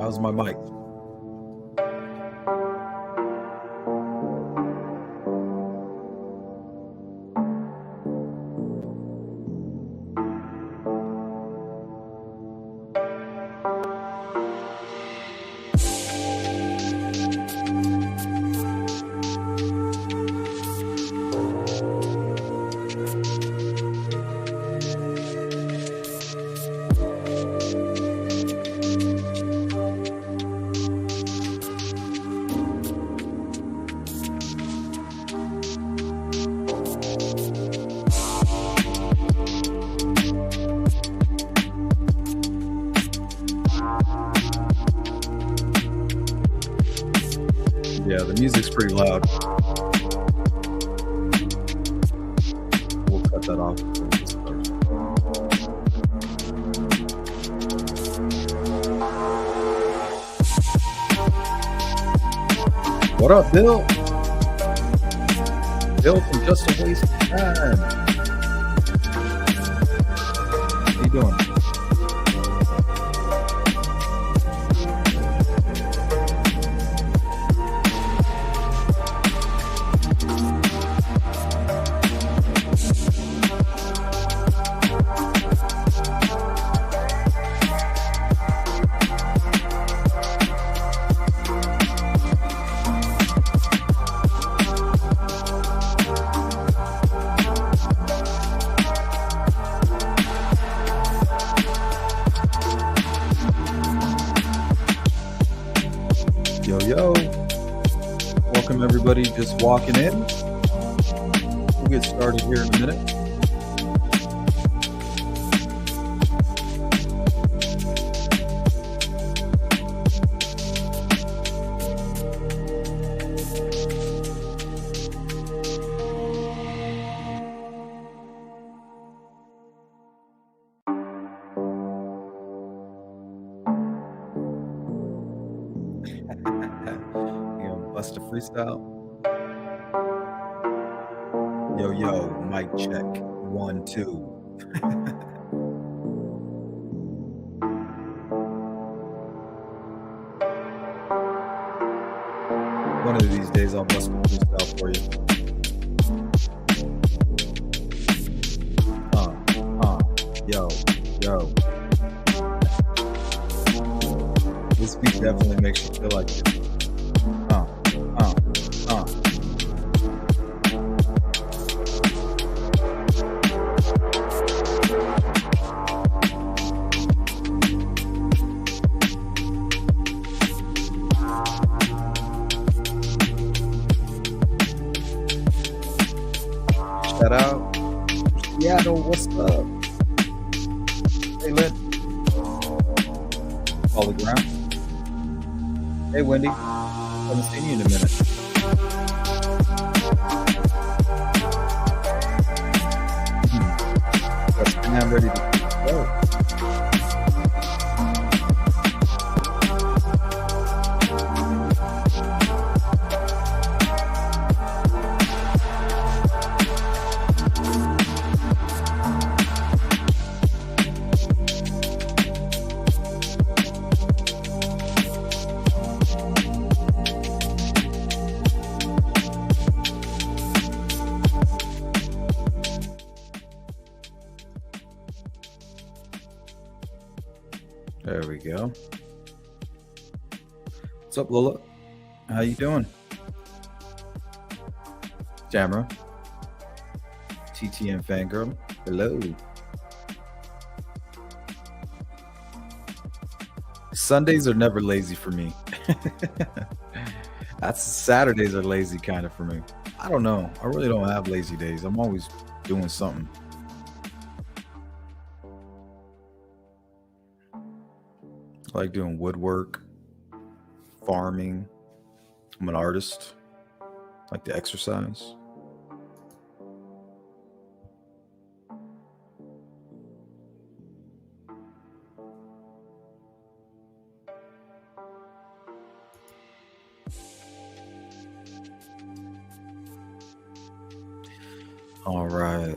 How's my mic? Yeah, the music's pretty loud. We'll cut that off before we start. What up, Bill? Bill from Just a Waste of Time. How you doing? Yo, welcome everybody just walking in. We'll get started here in a minute. Bust a freestyle. Yo, mic check. 1, 2. One of these days I'll bust a freestyle for you. Yo. This beat definitely makes you feel like it. Shout out Seattle, what's up? Hey, Lynn. Follow the ground. Hey, Wendy. Haven't seen you in a minute. I'm ready to go. go. What's up, Lola? How you doing? Jamra. TTM fangirl. Hello. Sundays are never lazy for me. Saturdays are lazy kind of for me. I don't know. I really don't have lazy days. I'm always doing something. I like doing woodwork, farming. I'm an artist. I like to exercise. All right.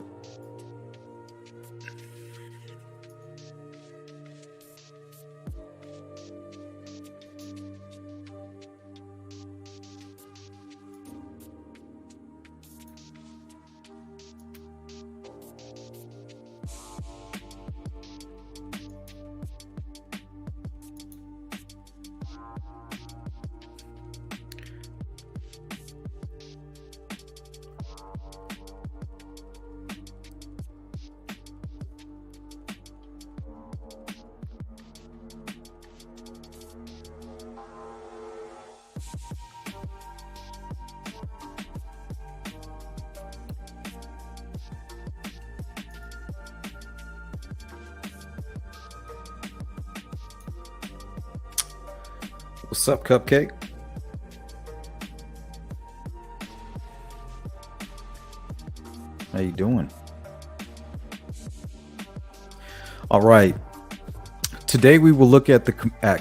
What's up, Cupcake? How you doing? All right. Today we will look at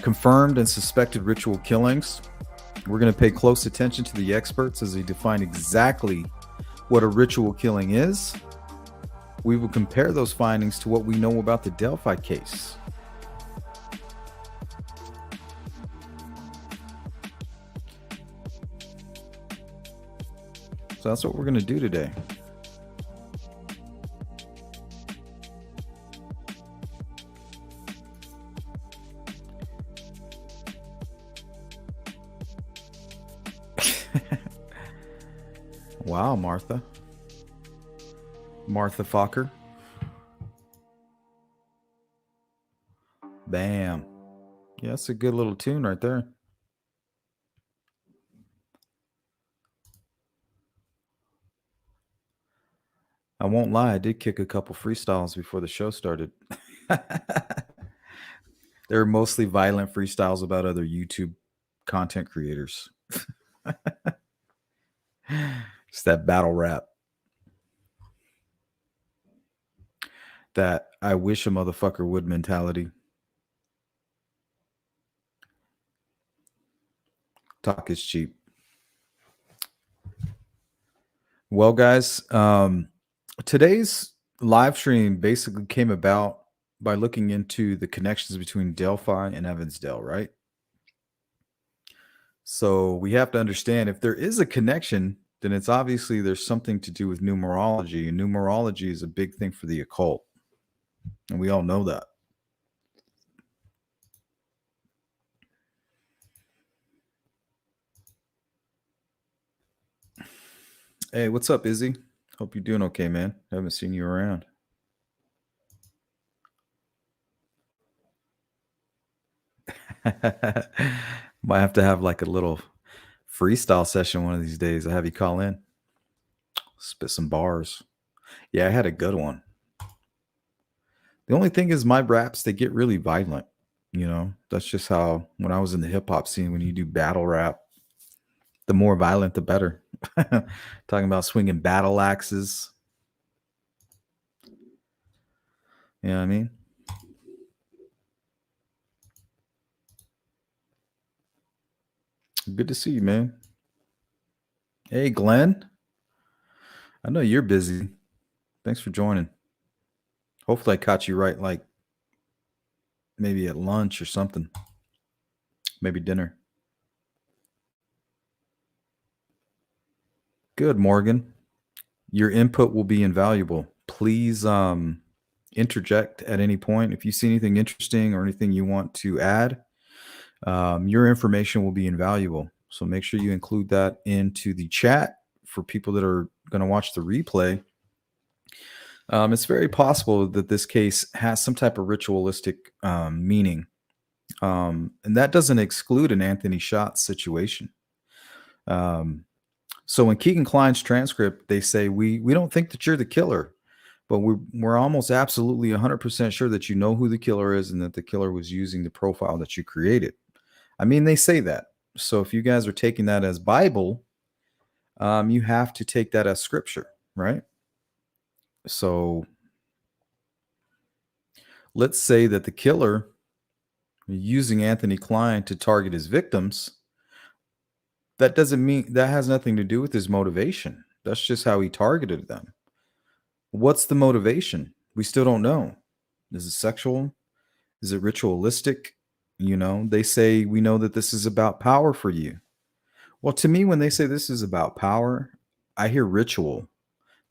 confirmed and suspected ritual killings. We're going to pay close attention to the experts as they define exactly what a ritual killing is. We will compare those findings to what we know about the Delphi case. So that's what we're going to do today. Wow, Martha. Martha Fokker. Bam. Yeah, that's a good little tune right there. I won't lie, I did kick a couple freestyles before the show started. They're mostly violent freestyles about other YouTube content creators. It's that battle rap. That I wish a motherfucker would mentality. Talk is cheap. Well, guys, today's live stream basically came about by looking into the connections between Delphi and Evansdale, right? So we have to understand if there is a connection, then it's obviously there's something to do with numerology, and numerology is a big thing for the occult. And we all know that. Hey, what's up, Izzy? Hope you're doing okay, man. Haven't seen you around. Might have to have like a little freestyle session one of these days. I'll have you call in. Spit some bars. Yeah, I had a good one. The only thing is my raps, they get really violent. You know, that's just how, when I was in the hip hop scene, when you do battle rap, the more violent, the better. Talking about swinging battle axes. You know what I mean? Good to see you, man. Hey, Glenn. I know you're busy. Thanks for joining. Hopefully I caught you right, like maybe at lunch or something. Maybe dinner. Good, Morgan. Your input will be invaluable. Please interject at any point. If you see anything interesting or anything you want to add, your information will be invaluable. So make sure you include that into the chat for people that are going to watch the replay. It's very possible that this case has some type of ritualistic meaning. And that doesn't exclude an Anthony Schatz situation. So in Keegan Klein's transcript, they say, we don't think that you're the killer, but we're almost absolutely 100% sure that you know who the killer is and that the killer was using the profile that you created. I mean, they say that. So if you guys are taking that as Bible, you have to take that as scripture, right? So let's say that the killer using Anthony Klein to target his victims. That doesn't mean that has nothing to do with his motivation. That's just how he targeted them. What's the motivation? We still don't know. Is it sexual? Is it ritualistic? They say, we know that this is about power for you. Well, to me, when they say this is about power, I hear ritual.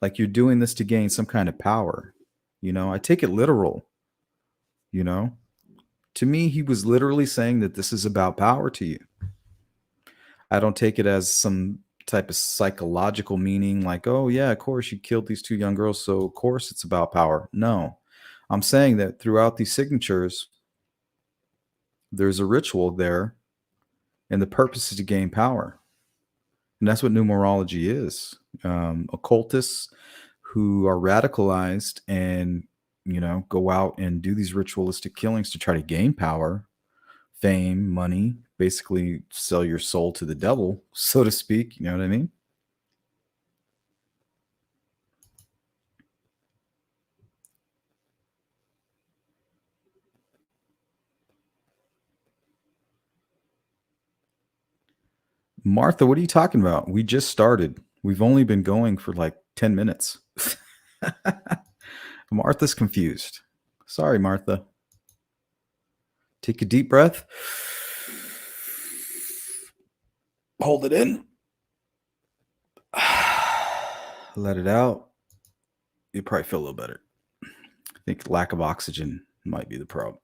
Like you're doing this to gain some kind of power. I take it literal. To me, he was literally saying that this is about power to you. I don't take it as some type of psychological meaning like, oh, yeah, of course you killed these two young girls, so of course it's about power. No, I'm saying that throughout these signatures, there's a ritual there, and the purpose is to gain power. And that's what numerology is. Occultists who are radicalized and, go out and do these ritualistic killings to try to gain power, fame, money, basically sell your soul to the devil, so to speak. You know what I mean? Martha, what are you talking about? We just started. We've only been going for like 10 minutes. Martha's confused. Sorry, Martha. Take a deep breath. Hold it in. Let it out. You probably feel a little better. I think lack of oxygen might be the problem.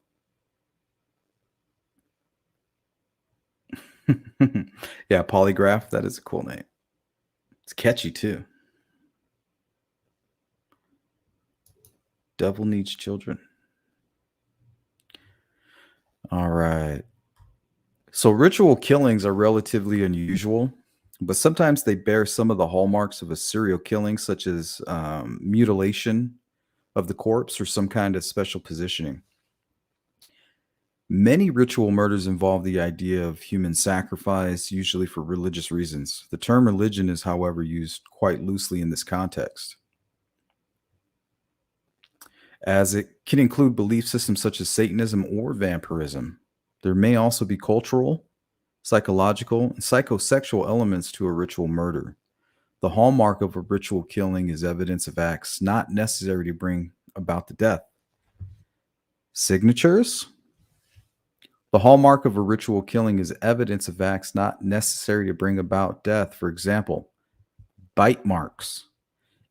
Yeah, polygraph. That is a cool name. It's catchy too. Devil needs children. All right. So ritual killings are relatively unusual, but sometimes they bear some of the hallmarks of a serial killing, such as mutilation of the corpse or some kind of special positioning. Many ritual murders involve the idea of human sacrifice, usually for religious reasons. The term religion is, however, used quite loosely in this context, as it can include belief systems such as Satanism or vampirism. There may also be cultural, psychological, and psychosexual elements to a ritual murder. The hallmark of a ritual killing is evidence of acts not necessary to bring about the death. Signatures? The hallmark of a ritual killing is evidence of acts not necessary to bring about death. For example, bite marks.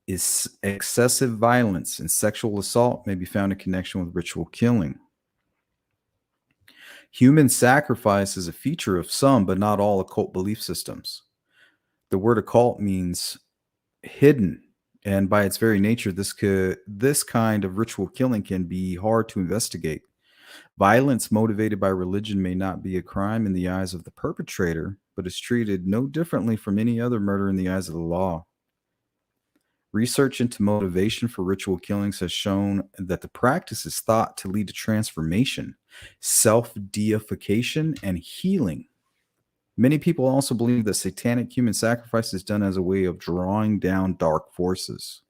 Is excessive violence and sexual assault may be found in connection with ritual killing. Human sacrifice is a feature of some, but not all, occult belief systems. The word occult means hidden, and by its very nature, this kind of ritual killing can be hard to investigate. Violence motivated by religion may not be a crime in the eyes of the perpetrator, but is treated no differently from any other murder in the eyes of the law. Research into motivation for ritual killings has shown that the practice is thought to lead to transformation, self-deification, and healing. Many people also believe that satanic human sacrifice is done as a way of drawing down dark forces.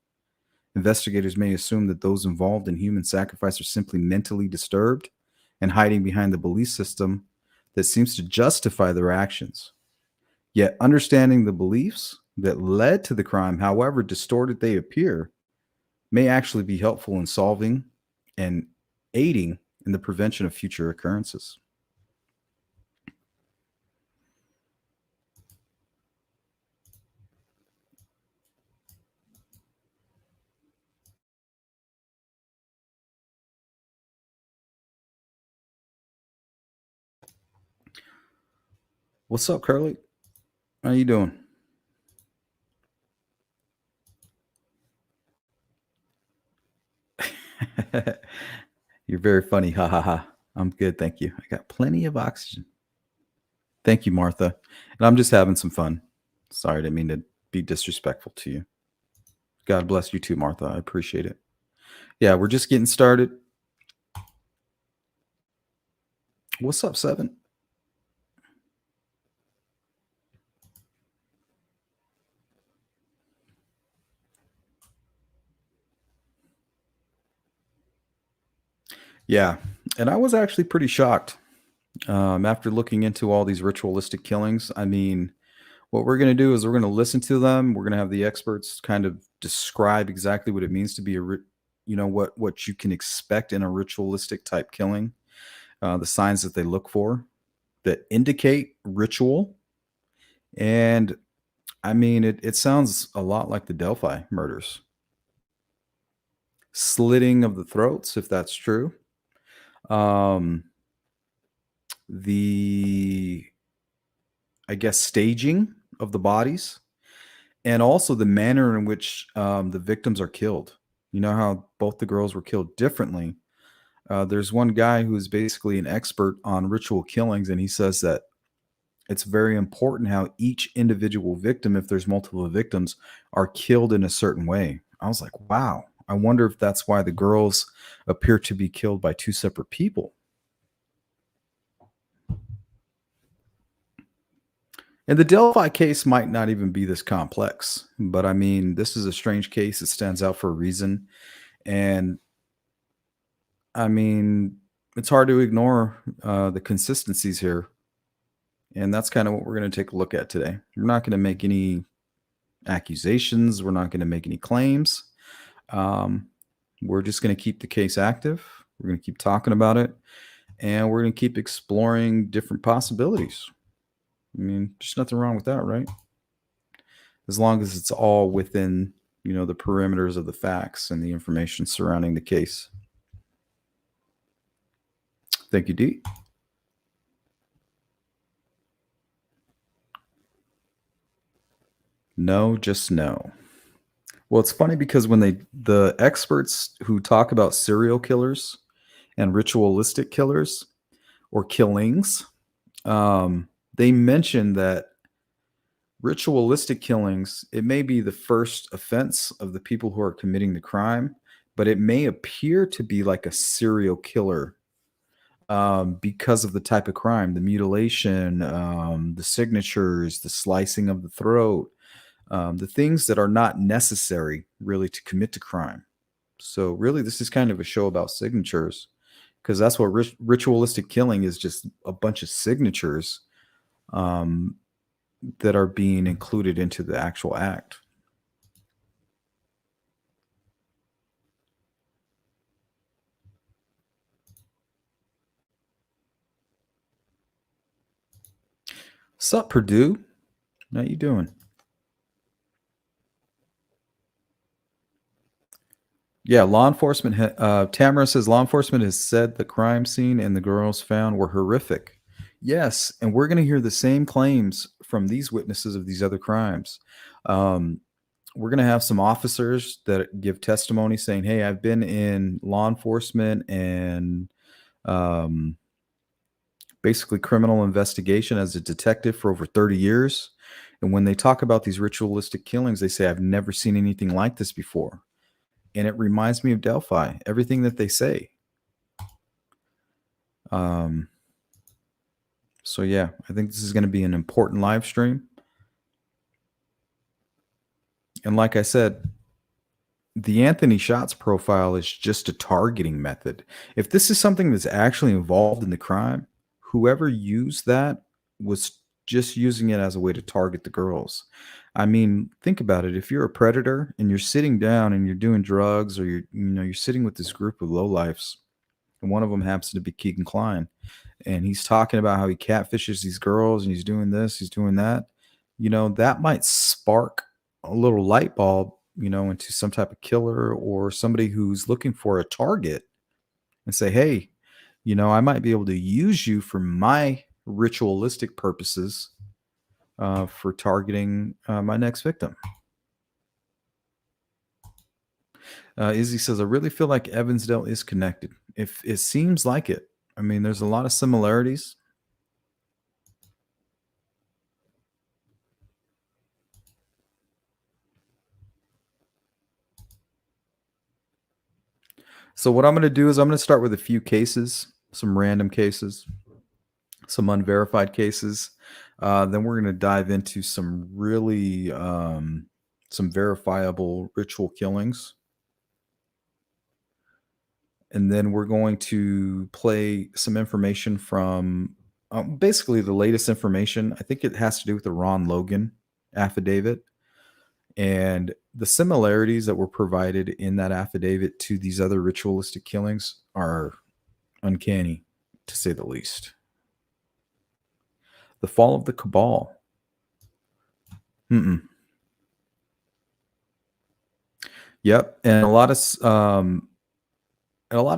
Investigators may assume that those involved in human sacrifice are simply mentally disturbed and hiding behind the belief system that seems to justify their actions. Yet understanding the beliefs that led to the crime, however distorted they appear, may actually be helpful in solving and aiding in the prevention of future occurrences. What's up, Curly? How you doing? You're very funny. Ha ha ha. I'm good, thank you. I got plenty of oxygen. Thank you, Martha. And I'm just having some fun. Sorry, I didn't mean to be disrespectful to you. God bless you too, Martha. I appreciate it. Yeah, we're just getting started. What's up, Seven? Yeah, and I was actually pretty shocked after looking into all these ritualistic killings. I mean, what we're going to do is we're going to listen to them. We're going to have the experts kind of describe exactly what it means to be what you can expect in a ritualistic type killing, the signs that they look for that indicate ritual. And I mean, it sounds a lot like the Delphi murders. Slitting of the throats, if that's true. Um, the, I guess, staging of the bodies, and also the manner in which the victims are killed. You know how both the girls were killed differently. There's one guy who's basically an expert on ritual killings, and he says that it's very important how each individual victim, if there's multiple victims, are killed in a certain way. I was like, wow. I wonder if that's why the girls appear to be killed by two separate people. And the Delphi case might not even be this complex, but I mean, this is a strange case. It stands out for a reason. And I mean, it's hard to ignore the consistencies here. And that's kind of what we're going to take a look at today. We're not going to make any accusations. We're not going to make any claims. We're just going to keep the case active. We're going to keep talking about it. And we're going to keep exploring different possibilities. I mean, there's nothing wrong with that, right? As long as it's all within, the perimeters of the facts and the information surrounding the case. Thank you, Dee. No, just no. Well, it's funny because when the experts who talk about serial killers and ritualistic killers or killings, they mention that ritualistic killings, it may be the first offense of the people who are committing the crime, but it may appear to be like a serial killer because of the type of crime, the mutilation, the signatures, the slicing of the throat, the things that are not necessary really to commit the crime. So really, this is kind of a show about signatures, because that's what ritualistic killing is, just a bunch of signatures that are being included into the actual act. Sup, Purdue? How you doing? Yeah, law enforcement. Tamara says law enforcement has said the crime scene and the girls found were horrific. Yes, and we're going to hear the same claims from these witnesses of these other crimes. We're going to have some officers that give testimony saying, "Hey, I've been in law enforcement and basically criminal investigation as a detective for over 30 years." And when they talk about these ritualistic killings, they say, "I've never seen anything like this before." And it reminds me of Delphi, everything that they say. So yeah, I think this is going to be an important live stream. And like I said, the Anthony Shots profile is just a targeting method. If this is something that's actually involved in the crime, whoever used that was just using it as a way to target the girls. I mean, think about it. If you're a predator and you're sitting down and you're doing drugs, or you're sitting with this group of lowlifes, and one of them happens to be Keegan Kline, and he's talking about how he catfishes these girls and he's doing this, he's doing that, that might spark a little light bulb, into some type of killer or somebody who's looking for a target, and say, hey, I might be able to use you for my ritualistic purposes, for targeting my next victim. Izzy says, I really feel like Evansdale is connected. If it seems like it, I mean, there's a lot of similarities. So what I'm going to do is I'm going to start with a few cases, some random cases, some unverified cases. Then we're going to dive into some really some verifiable ritual killings. And then we're going to play some information from basically the latest information. I think it has to do with the Ron Logan affidavit and the similarities that were provided in that affidavit to these other ritualistic killings are uncanny, to say the least. The fall of the cabal. Yep, and a lot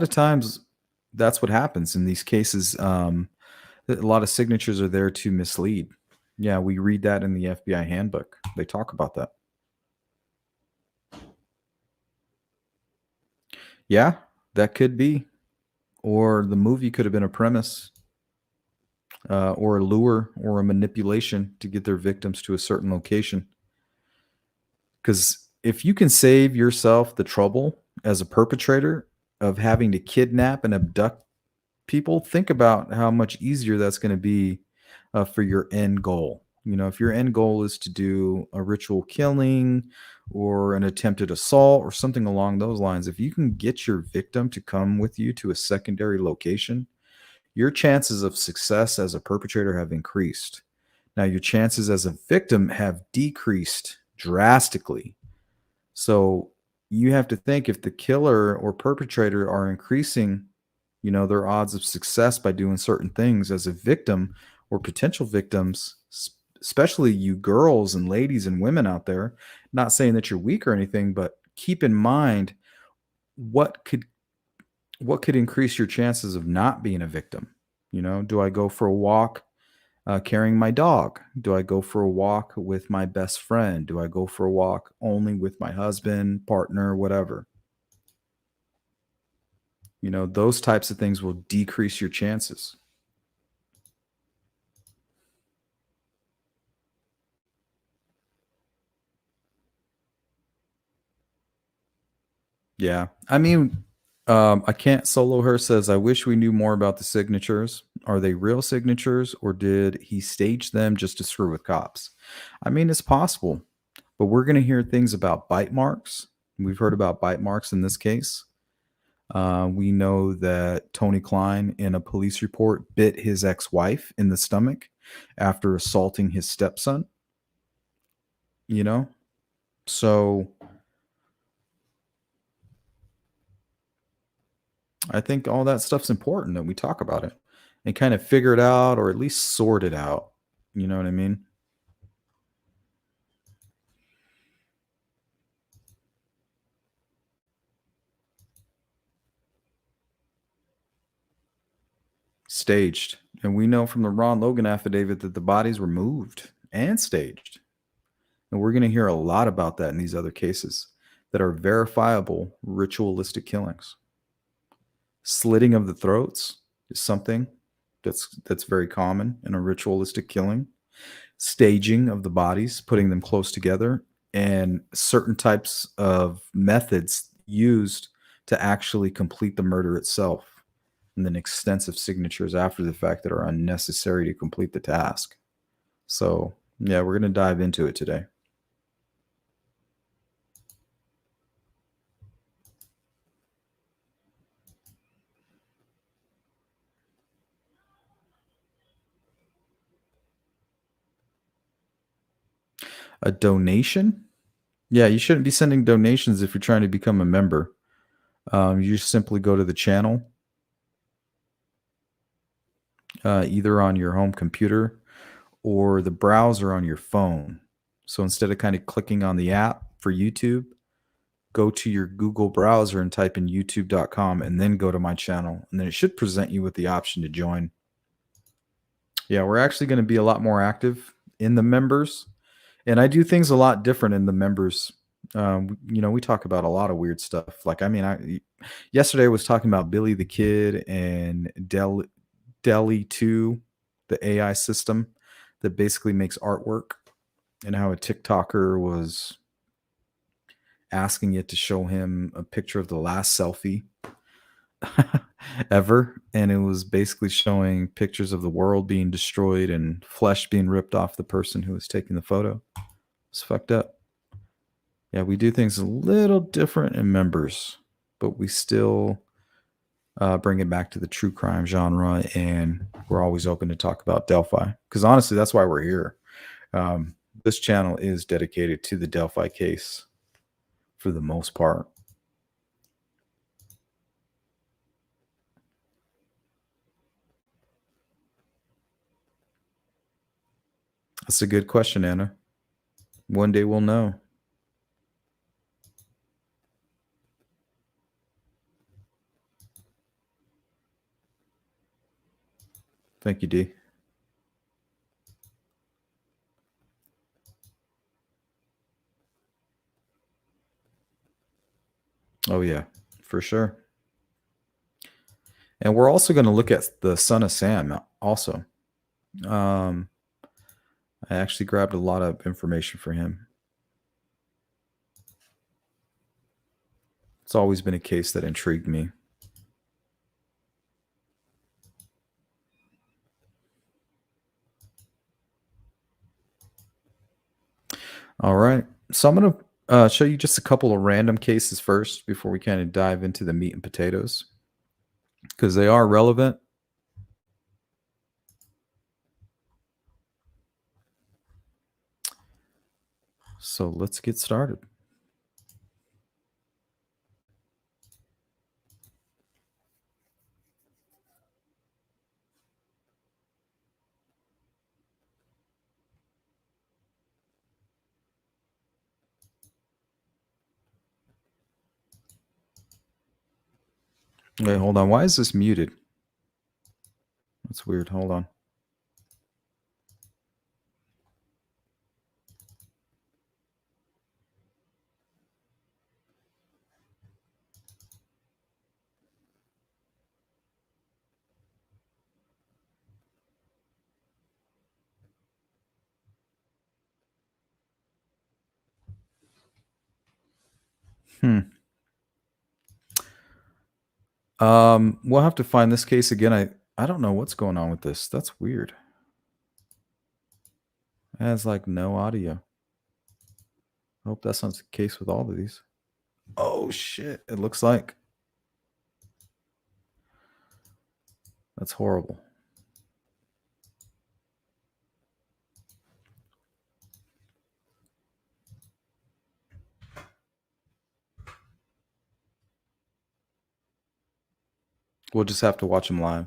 of times that's what happens in these cases. A lot of signatures are there to mislead. Yeah, we read that in the FBI handbook. They talk about that. Yeah, that could be. Or the movie could have been a premise, or a lure, or a manipulation to get their victims to a certain location. Because if you can save yourself the trouble as a perpetrator of having to kidnap and abduct people, think about how much easier that's going to be for your end goal. You know, if your end goal is to do a ritual killing or an attempted assault or something along those lines, if you can get your victim to come with you to a secondary location, your chances of success as a perpetrator have increased. Now, your chances as a victim have decreased drastically. So you have to think, if the killer or perpetrator are increasing, you know, their odds of success by doing certain things, as a victim or potential victims, especially you girls and ladies and women out there, not saying that you're weak or anything, but keep in mind what could increase your chances of not being a victim. You know, do I go for a walk carrying my dog? Do I go for a walk with my best friend? Do I go for a walk only with my husband, partner, whatever? You know, those types of things will decrease your chances. Yeah. I mean, I can't solo her says, I wish we knew more about the signatures. Are they real signatures, or did he stage them just to screw with cops? I mean, it's possible, but we're going to hear things about bite marks. We've heard about bite marks in this case. We know that Tony Klein, in a police report, bit his ex-wife in the stomach after assaulting his stepson. You know? So I think all that stuff's important that we talk about it and kind of figure it out, or at least sort it out. You know what I mean? Staged. And we know from the Ron Logan affidavit that the bodies were moved and staged. And we're going to hear a lot about that in these other cases that are verifiable ritualistic killings. Slitting of the throats is something that's very common in a ritualistic killing. Staging of the bodies, putting them close together, and certain types of methods used to actually complete the murder itself, and then extensive signatures after the fact that are unnecessary to complete the task. So, yeah, we're going to dive into it today. A donation? Yeah, you shouldn't be sending donations if you're trying to become a member. You just simply go to the channel, either on your home computer or the browser on your phone. So instead of kind of clicking on the app for YouTube, go to your Google browser and type in youtube.com and then go to my channel. And then it should present you with the option to join. Yeah, we're actually going to be a lot more active in the members, and I do things a lot different in the members. We talk about a lot of weird stuff. Like, I mean, I yesterday I was talking about Billy the Kid and Delhi 2, the AI system that basically makes artwork, and how a TikToker was asking it to show him a picture of the last selfie ever. And it was basically showing pictures of the world being destroyed and flesh being ripped off the person who was taking the photo. It's fucked up. Yeah, we do things a little different in members, but we still bring it back to the true crime genre, and we're always open to talk about Delphi, because honestly, that's why we're here. This channel is dedicated to the Delphi case for the most part. That's a good question, Anna. One day we'll know. Thank you, D. Oh, yeah, for sure. And we're also going to look at the son of Sam also. I actually grabbed a lot of information for him. It's always been a case that intrigued me. All right. So I'm going to show you just a couple of random cases first before we kind of dive into the meat and potatoes, because they are relevant. So let's get started. Wait, hold on. Why is this muted? That's weird. Hold on. We'll have to find this case again. I don't know what's going on with this. That's weird. It has like no audio. I hope that's not the case with all of these. Oh shit. It looks like. That's horrible. We'll just have to watch them live.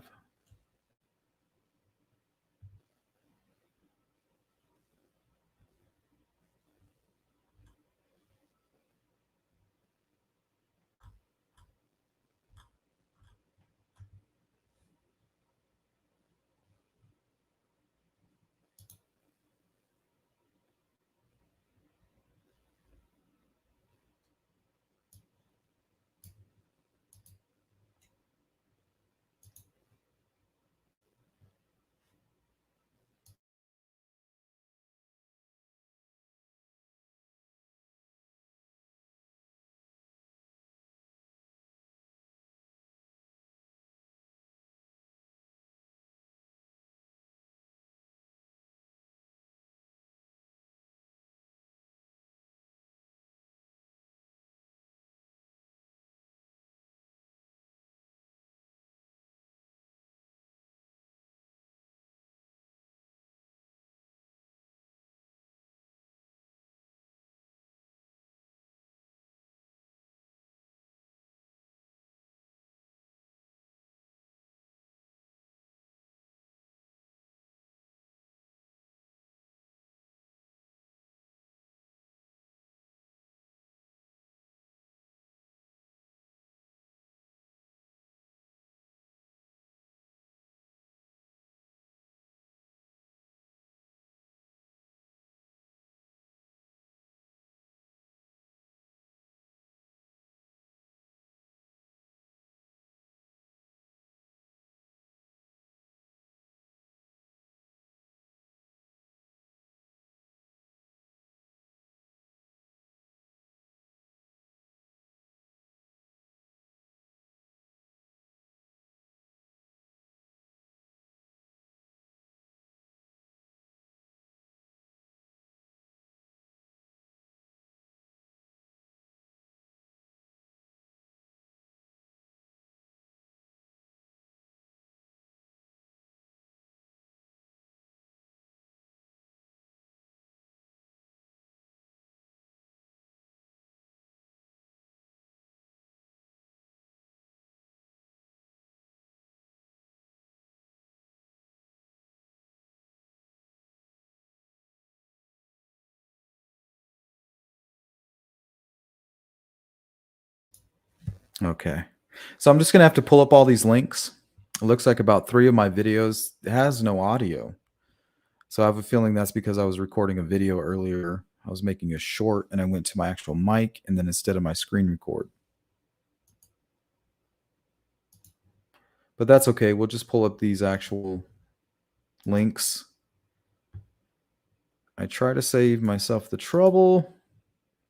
Okay. So I'm just gonna have to pull up all these links. It looks like about 3 of my videos has no audio. So I have a feeling that's because I was recording a video earlier. I was making a short and I went to my actual mic and then instead of my screen record. But that's okay. We'll just pull up these actual links. I try to save myself the trouble,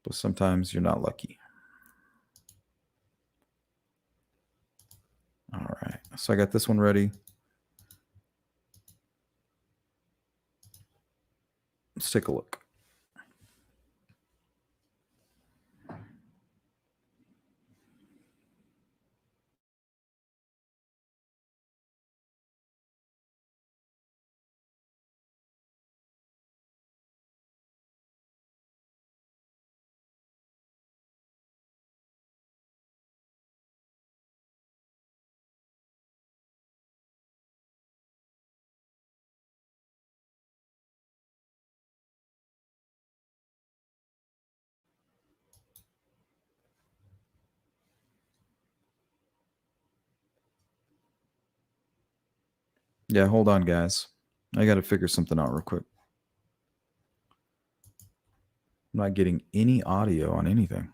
but sometimes you're not lucky. All right. So I got this one ready. Let's take a look. Yeah, hold on, guys. I got to figure something out real quick. I'm not getting any audio on anything.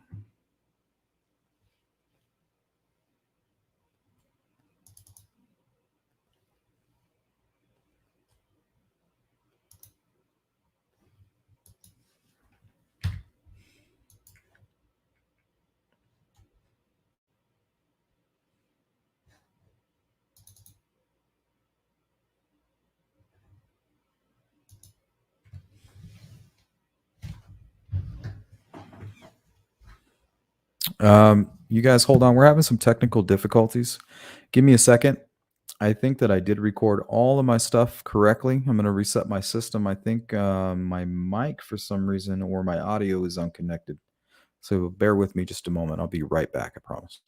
You guys hold on. We're having some technical difficulties. Give me a second. I think that I did record all of my stuff correctly. I'm going to reset my system. I think my mic, for some reason, or my audio is unconnected. So bear with me just a moment. I'll be right back, I promise.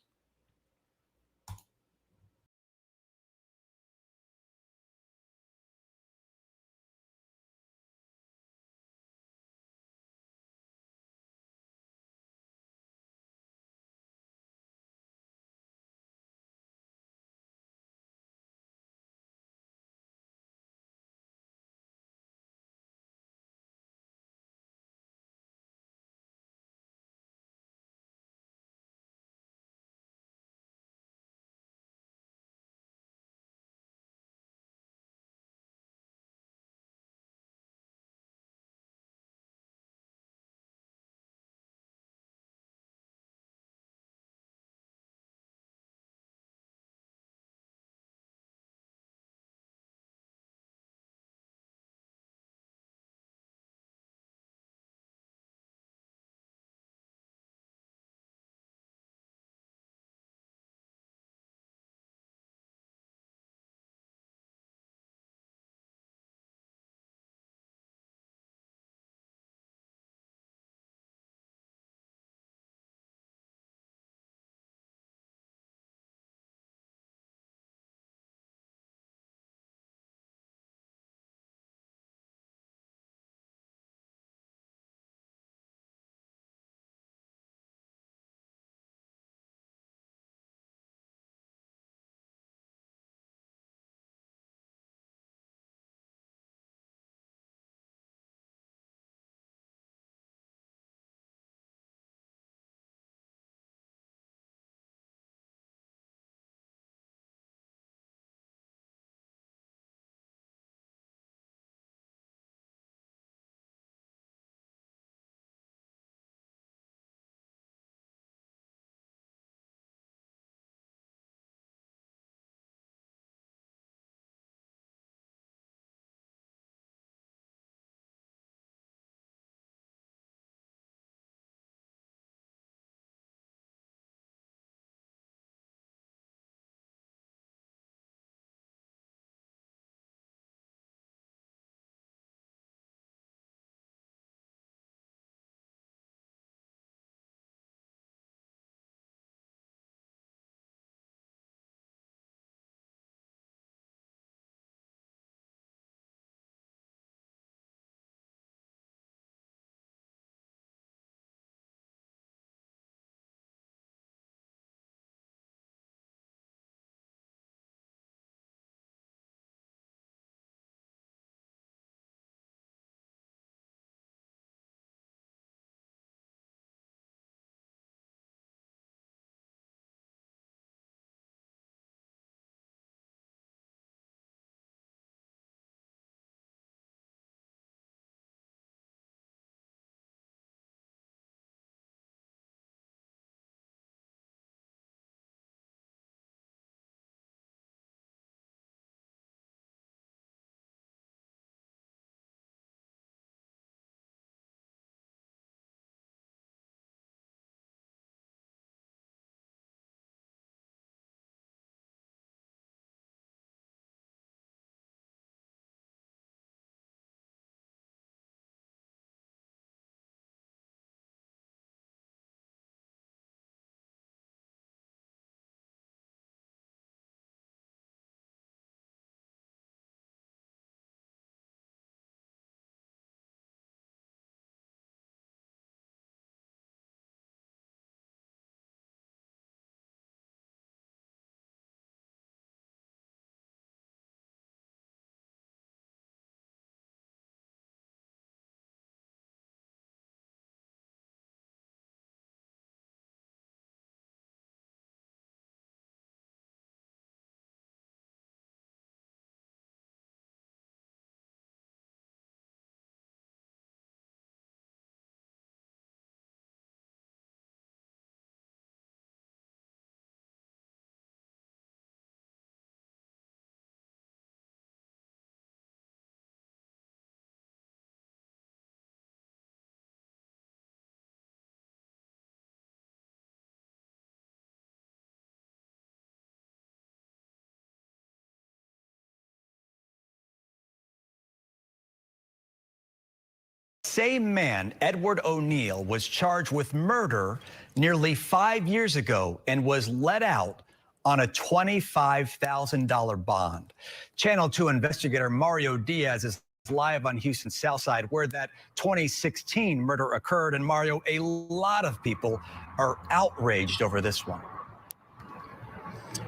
same man, Edward O'Neill, was charged with murder nearly 5 years ago and was let out on a $25,000 bond. Channel 2 investigator Mario Diaz is live on Houston's South Side, where that 2016 murder occurred. And Mario, a lot of people are outraged over this one.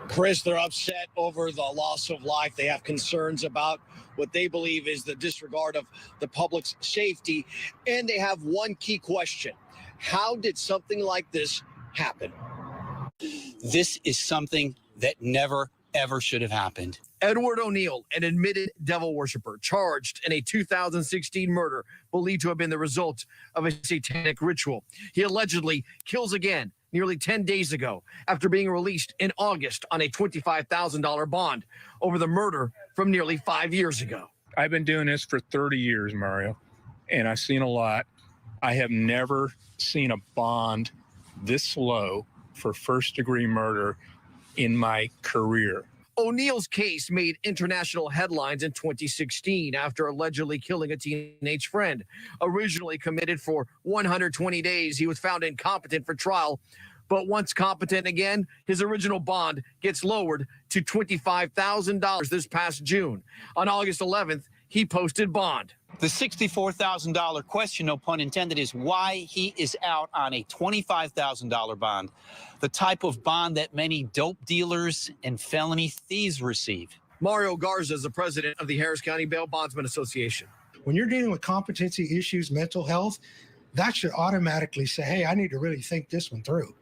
Chris, they're upset over the loss of life. They have concerns about what they believe is the disregard of the public's safety. And they have one key question. How did something like this happen? This is something that never, ever should have happened. Edward O'Neill, an admitted devil worshiper, charged in a 2016 murder believed to have been the result of a satanic ritual. He allegedly kills again nearly 10 days ago after being released in August on a $25,000 bond over the murder from nearly 5 years ago. I've been doing this for 30 years, Mario, and I've seen a lot. I have never seen a bond this low for first-degree murder in my career. O'Neill's case made international headlines in 2016 after allegedly killing a teenage friend. Originally committed for 120 days, he was found incompetent for trial. But once competent again, his original bond gets lowered to $25,000 this past June. On August 11th, he posted bond. The $64,000 question, no pun intended, is why he is out on a $25,000 bond, the type of bond that many dope dealers and felony thieves receive. Mario Garza is the president of the Harris County Bail Bondsman Association. When you're dealing with competency issues, mental health, that should automatically say, hey, I need to really think this one through,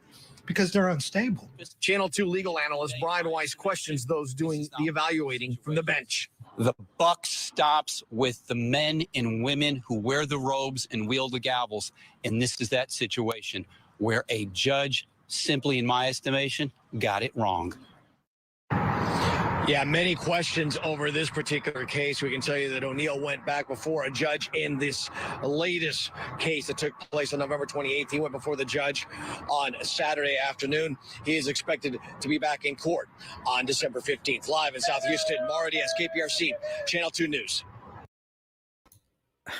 because they're unstable. Channel 2 legal analyst Brian Weiss questions those doing the evaluating from the bench. The buck stops with the men and women who wear the robes and wield the gavels. And this is that situation where a judge simply, in my estimation, got it wrong. Yeah, many questions over this particular case. We can tell you that O'Neill went back before a judge in this latest case that took place on November 28th. He went before the judge on Saturday afternoon. He is expected to be back in court on December 15th. Live in South Houston, Mario Diaz, KPRC, Channel 2 News.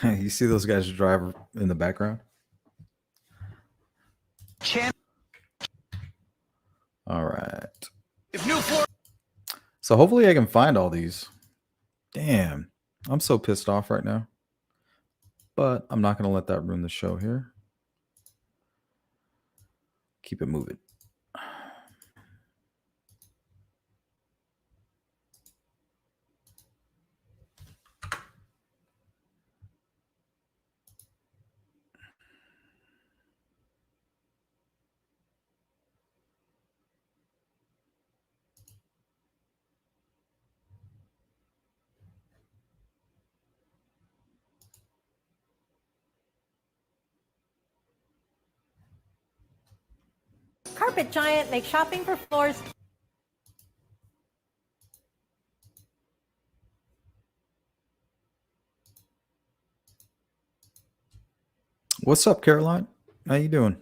You see those guys drive in the background? All right. If new Florida. So hopefully I can find all these. Damn, I'm so pissed off right now. But I'm not going to let that ruin the show here. Keep it moving. Carpet Giant makes shopping for floors. What's up, Caroline? How you doing?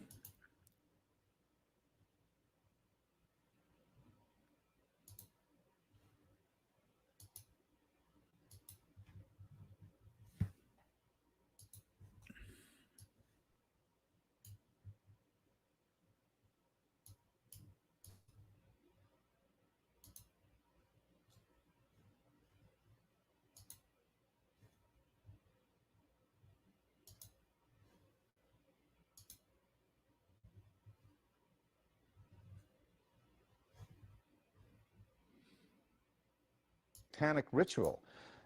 Satanic ritual.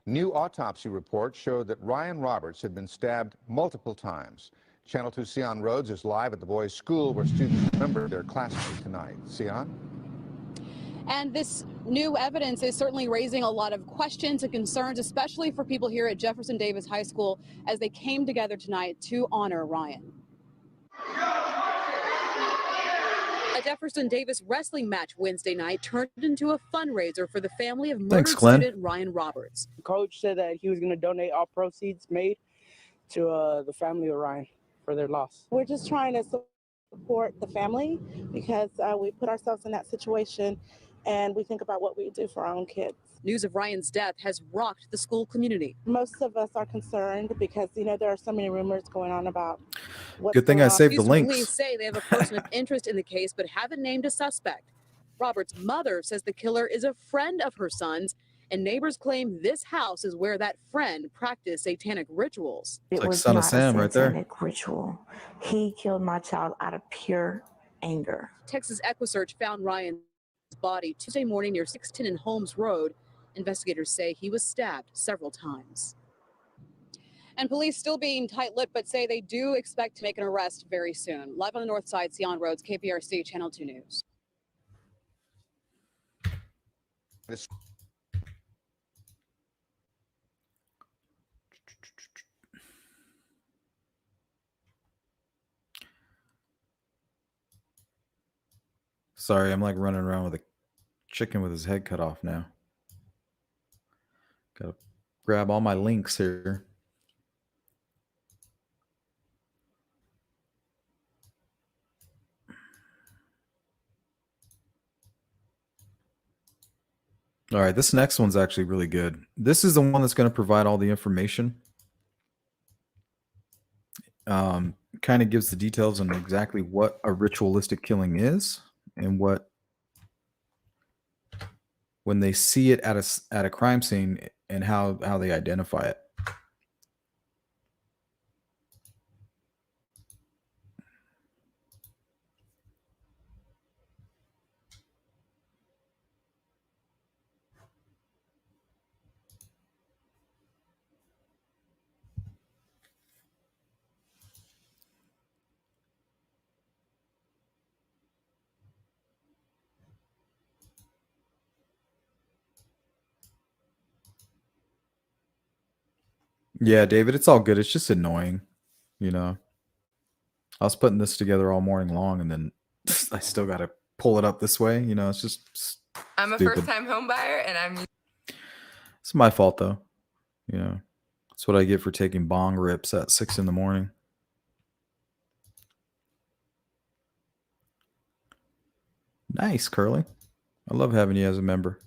New autopsy reports showed that Ryan Roberts had been stabbed multiple times. Channel 2 Sion Rhodes is live at the boys' school where students remember their classmate tonight. Sion? And this new evidence is certainly raising a lot of questions and concerns, especially for people here at Jefferson Davis High School as they came together tonight to honor Ryan. A Jefferson Davis wrestling match Wednesday night turned into a fundraiser for the family of murdered student Ryan Roberts. Coach said that he was going to donate all proceeds made to the family of Ryan for their loss. We're just trying to support the family because we put ourselves in that situation and we think about what we do for our own kids. News of Ryan's death has rocked the school community. Most of us are concerned because, there are so many rumors going on about what's Good thing going I on. saved the Houston police links. say they have a person of interest in the case but haven't named a suspect. Robert's mother says the killer is a friend of her son's, and neighbors claim this house is where that friend practiced satanic rituals. It's It like was Son of not Sam a right there. satanic ritual. He killed my child out of pure anger. Texas EquiSearch found Ryan's body Tuesday morning near 610 and Holmes Road. Investigators say he was stabbed several times. And police still being tight-lipped, but say they do expect to make an arrest very soon. Live on the north side, Sion Rhodes, KPRC Channel 2 News. Sorry, I'm like running around with a chicken with his head cut off now. Gotta grab all my links here. All right, this next one's actually really good. This is the one that's going to provide all the information. Kind of gives the details on exactly what a ritualistic killing is and what, when they see it at a crime scene, and how they identify it. Yeah, David, it's all good. It's just annoying, I was putting this together all morning long, and then I still got to pull it up this way. It's just I'm a stupid. first-time home buyer, and It's my fault, though. That's what I get for taking bong rips at 6 a.m. Nice, Curly. I love having you as a member.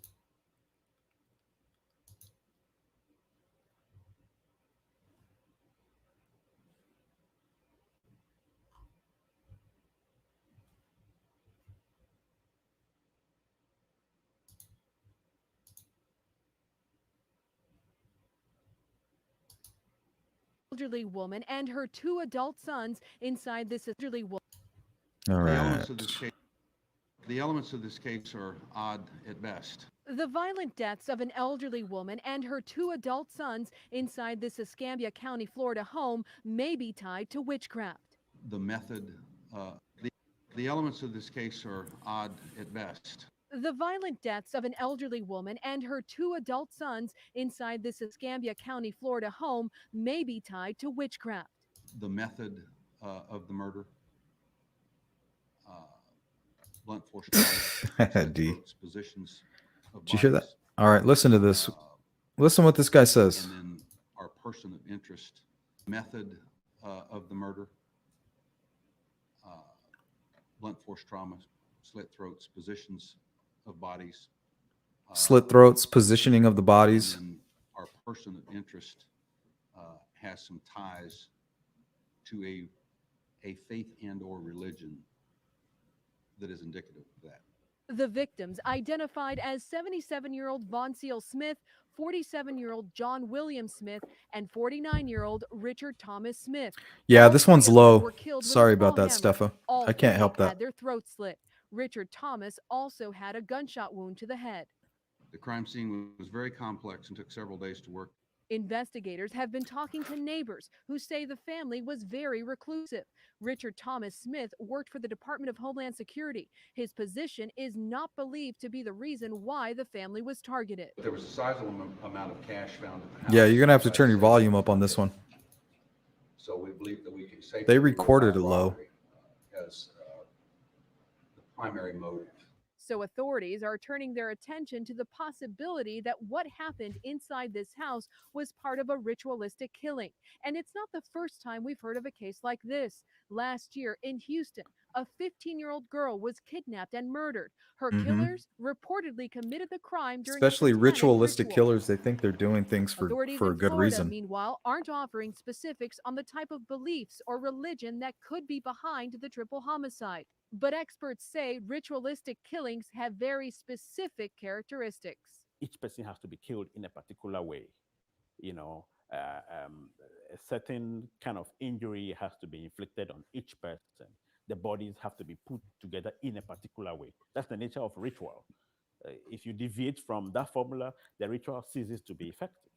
Elderly woman and her 2 adult sons inside this elderly woman. All right. The elements of this case are odd at best. The violent deaths of an elderly woman and her 2 adult sons inside this Escambia County, Florida home may be tied to witchcraft. The method, the elements of this case are odd at best. The violent deaths of an elderly woman and her 2 adult sons inside this Escambia County, Florida home may be tied to witchcraft. The method of the murder, blunt force D. positions of Did you hear that? bodies, All right, listen to this. Listen what this guy says. and then our person of interest, method of the murder, blunt force trauma, slit throats, positions of bodies. Slit throats, positioning of the bodies. And our person of interest has some ties to a faith and or religion that is indicative of that. The victims identified as 77-year-old Von Seal Smith, 47-year-old John William Smith, and 49-year-old Richard Thomas Smith. Yeah, All this 3 one's of them low. were killed with a Sorry about small that, hammer. Steffa. All I can't 4 help that. had their throats slit. Richard Thomas also had a gunshot wound to the head. The crime scene was very complex and took several days to work. Investigators have been talking to neighbors who say the family was very reclusive. Richard Thomas Smith worked for the Department of Homeland Security. His position is not believed to be the reason why the family was targeted. There was a sizable amount of cash found at the house. Yeah, you're going to have to turn your volume up on this one. So we believe that we can safely They recorded it low. as the primary motive. So authorities are turning their attention to the possibility that what happened inside this house was part of a ritualistic killing. And it's not the first time we've heard of a case like this. Last year in Houston, A 15-year-old girl was kidnapped and murdered. Her Mhm. killers reportedly committed the crime during Especially a satanic ritualistic ritual. killers, they think they're doing things Authorities for in a good Florida, reason. meanwhile, aren't offering specifics on the type of beliefs or religion that could be behind the triple homicide. But experts say ritualistic killings have very specific characteristics. Each person has to be killed in a particular way. You know, a certain kind of injury has to be inflicted on each person. The bodies have to be put together in a particular way. That's the nature of ritual. If you deviate from that formula, the ritual ceases to be effective.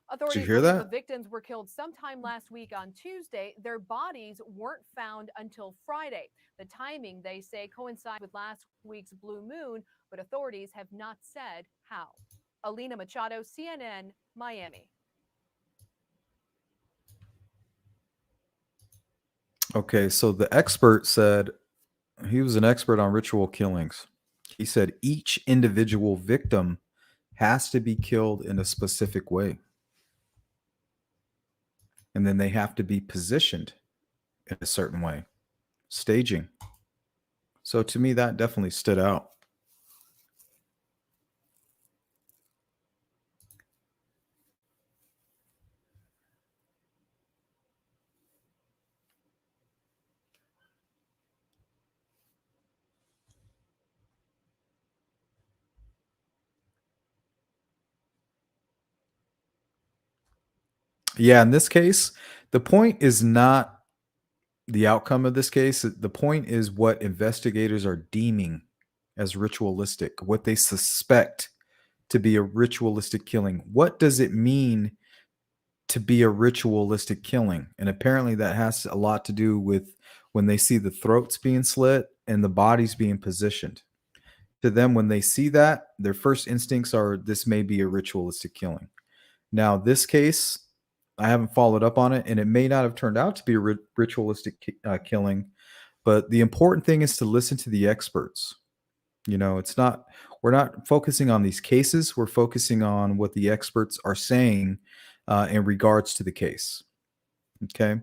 Authorities hear believe that? the victims were killed sometime last week on Tuesday. Their bodies weren't found until Friday. The timing, they say, coincides with last week's blue moon, but authorities have not said how. Alina Machado, CNN, Miami. Okay, so the expert said he was an expert on ritual killings. He said each individual victim has to be killed in a specific way. And then they have to be positioned in a certain way. Staging. So to me, that definitely stood out. Yeah, in this case, the point is not the outcome of this case. The point is what investigators are deeming as ritualistic, what they suspect to be a ritualistic killing. What does it mean to be a ritualistic killing? And apparently that has a lot to do with when they see the throats being slit and the bodies being positioned. To them, when they see that, their first instincts are this may be a ritualistic killing. Now, this case, I haven't followed up on it, and it may not have turned out to be a ritualistic killing. But the important thing is to listen to the experts. You know, we're not focusing on these cases. We're focusing on what the experts are saying in regards to the case. Okay.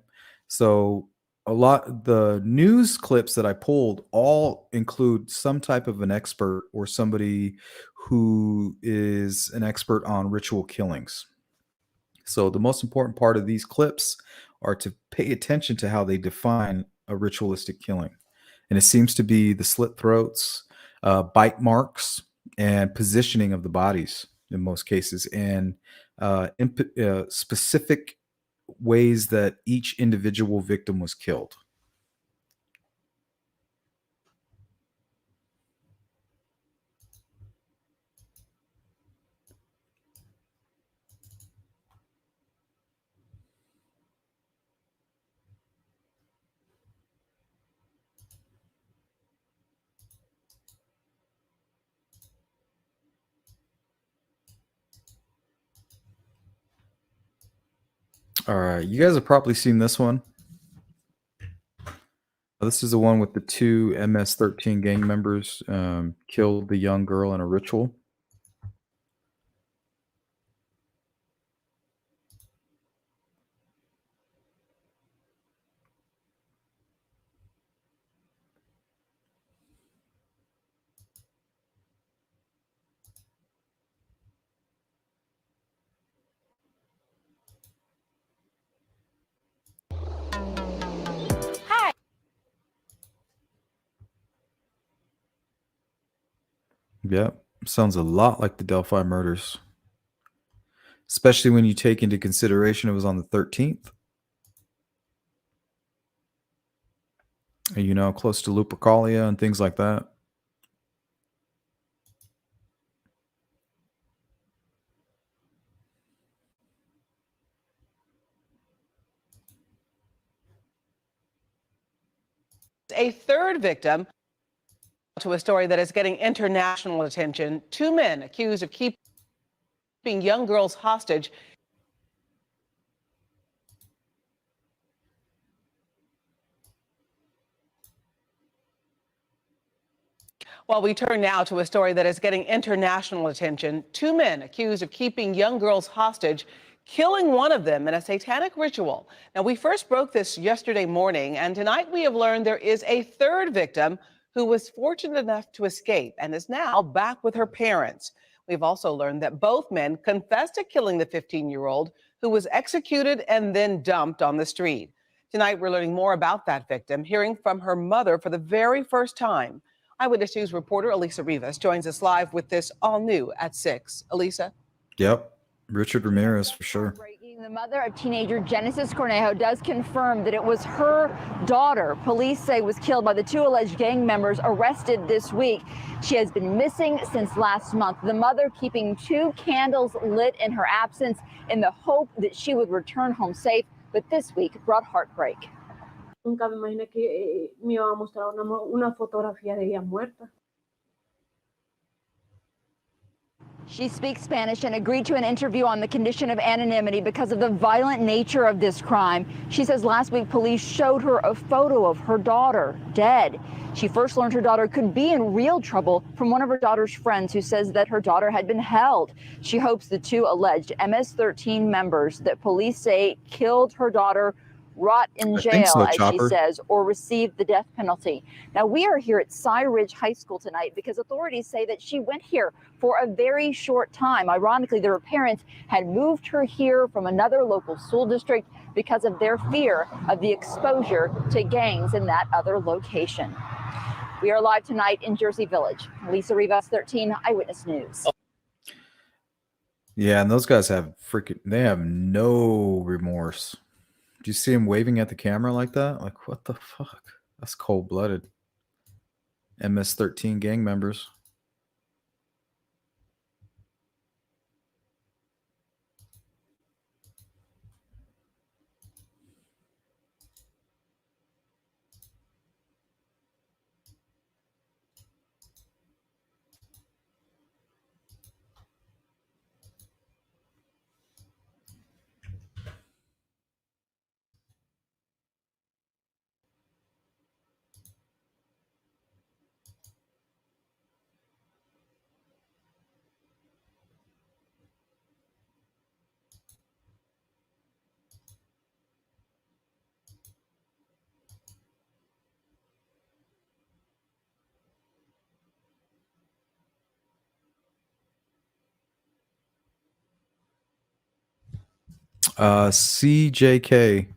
So the news clips that I pulled all include some type of an expert or somebody who is an expert on ritual killings. So the most important part of these clips are to pay attention to how they define a ritualistic killing. And it seems to be the slit throats, bite marks, and positioning of the bodies in most cases, and specific ways that each individual victim was killed. All right, you guys have probably seen this one. This is the one with the two MS-13 gang members killed the young girl in a ritual. Hi. Yeah, sounds a lot like the Delphi murders, especially when you take into consideration it was on the 13th. You know, close to Lupercalia and things like that. A third victim to a story that is getting international attention. Two men accused of keeping young girls hostage. Well, we turn now to a story that is getting international attention. Two men accused of keeping young girls hostage killing one of them in a satanic ritual. Now, we first broke this yesterday morning, and tonight we have learned there is a third victim who was fortunate enough to escape and is now back with her parents. We've also learned that both men confessed to killing the 15-year-old who was executed and then dumped on the street. Tonight, we're learning more about that victim, hearing from her mother for the very first time. Eyewitness News reporter Elisa Rivas joins us live with this all new at 6. Elisa? Yep. Richard Ramirez for sure. The mother of teenager Genesis Cornejo does confirm that it was her daughter police say was killed by the two alleged gang members arrested this week. She has been missing since last month. The mother keeping 2 candles lit in her absence in the hope that she would return home safe, but this week brought heartbreak. Nunca me imaginé que me iba a mostrar una fotografía de ella muerta. She speaks Spanish and agreed to an interview on the condition of anonymity because of the violent nature of this crime. She says last week police showed her a photo of her daughter dead. She first learned her daughter could be in real trouble from one of her daughter's friends who says that her daughter had been held. She hopes the 2 alleged MS-13 members that police say killed her daughter rot in jail, as she says, or receive the death penalty. Now, we are here at Cy Ridge High School tonight because authorities say that she went here for a very short time. Ironically, her parents had moved her here from another local school district because of their fear of the exposure to gangs in that other location. We are live tonight in Jersey Village. Lisa Rivas, 13 Eyewitness News. Yeah, and those guys have they have no remorse. Do you see him waving at the camera like that? Like, what the fuck? That's cold-blooded. MS-13 gang members. CJK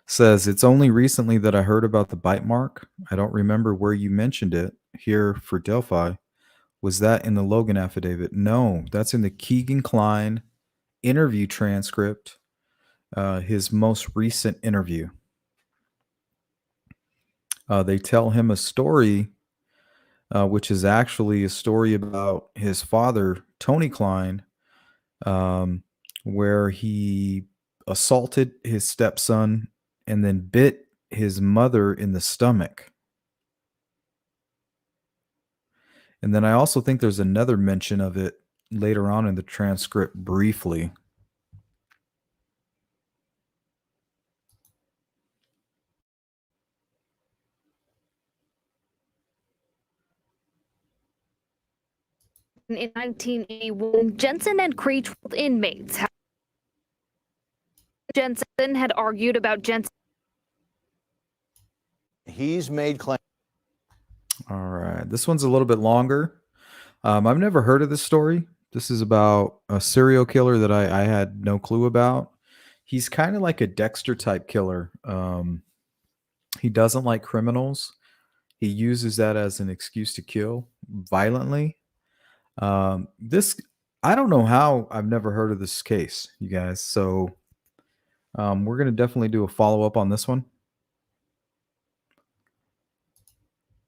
says, it's only recently that I heard about the bite mark. I don't remember where you mentioned it here for Delphi. Was that in the Logan affidavit? No, that's in the Keegan Kline interview transcript, his most recent interview. They tell him a story, which is actually a story about his father, Tony Kline, where he assaulted his stepson and then bit his mother in the stomach. And then I also think there's another mention of it later on in the transcript briefly. In 1981, Jensen and Cree told inmates how Jensen had argued about Jensen. He's made claims. All right. This one's a little bit longer. I've never heard of this story. This is about a serial killer that I had no clue about. He's kind of like a Dexter type killer. He doesn't like criminals. He uses that as an excuse to kill violently. I don't know how I've never heard of this case, you guys. So we're going to definitely do a follow-up on this one.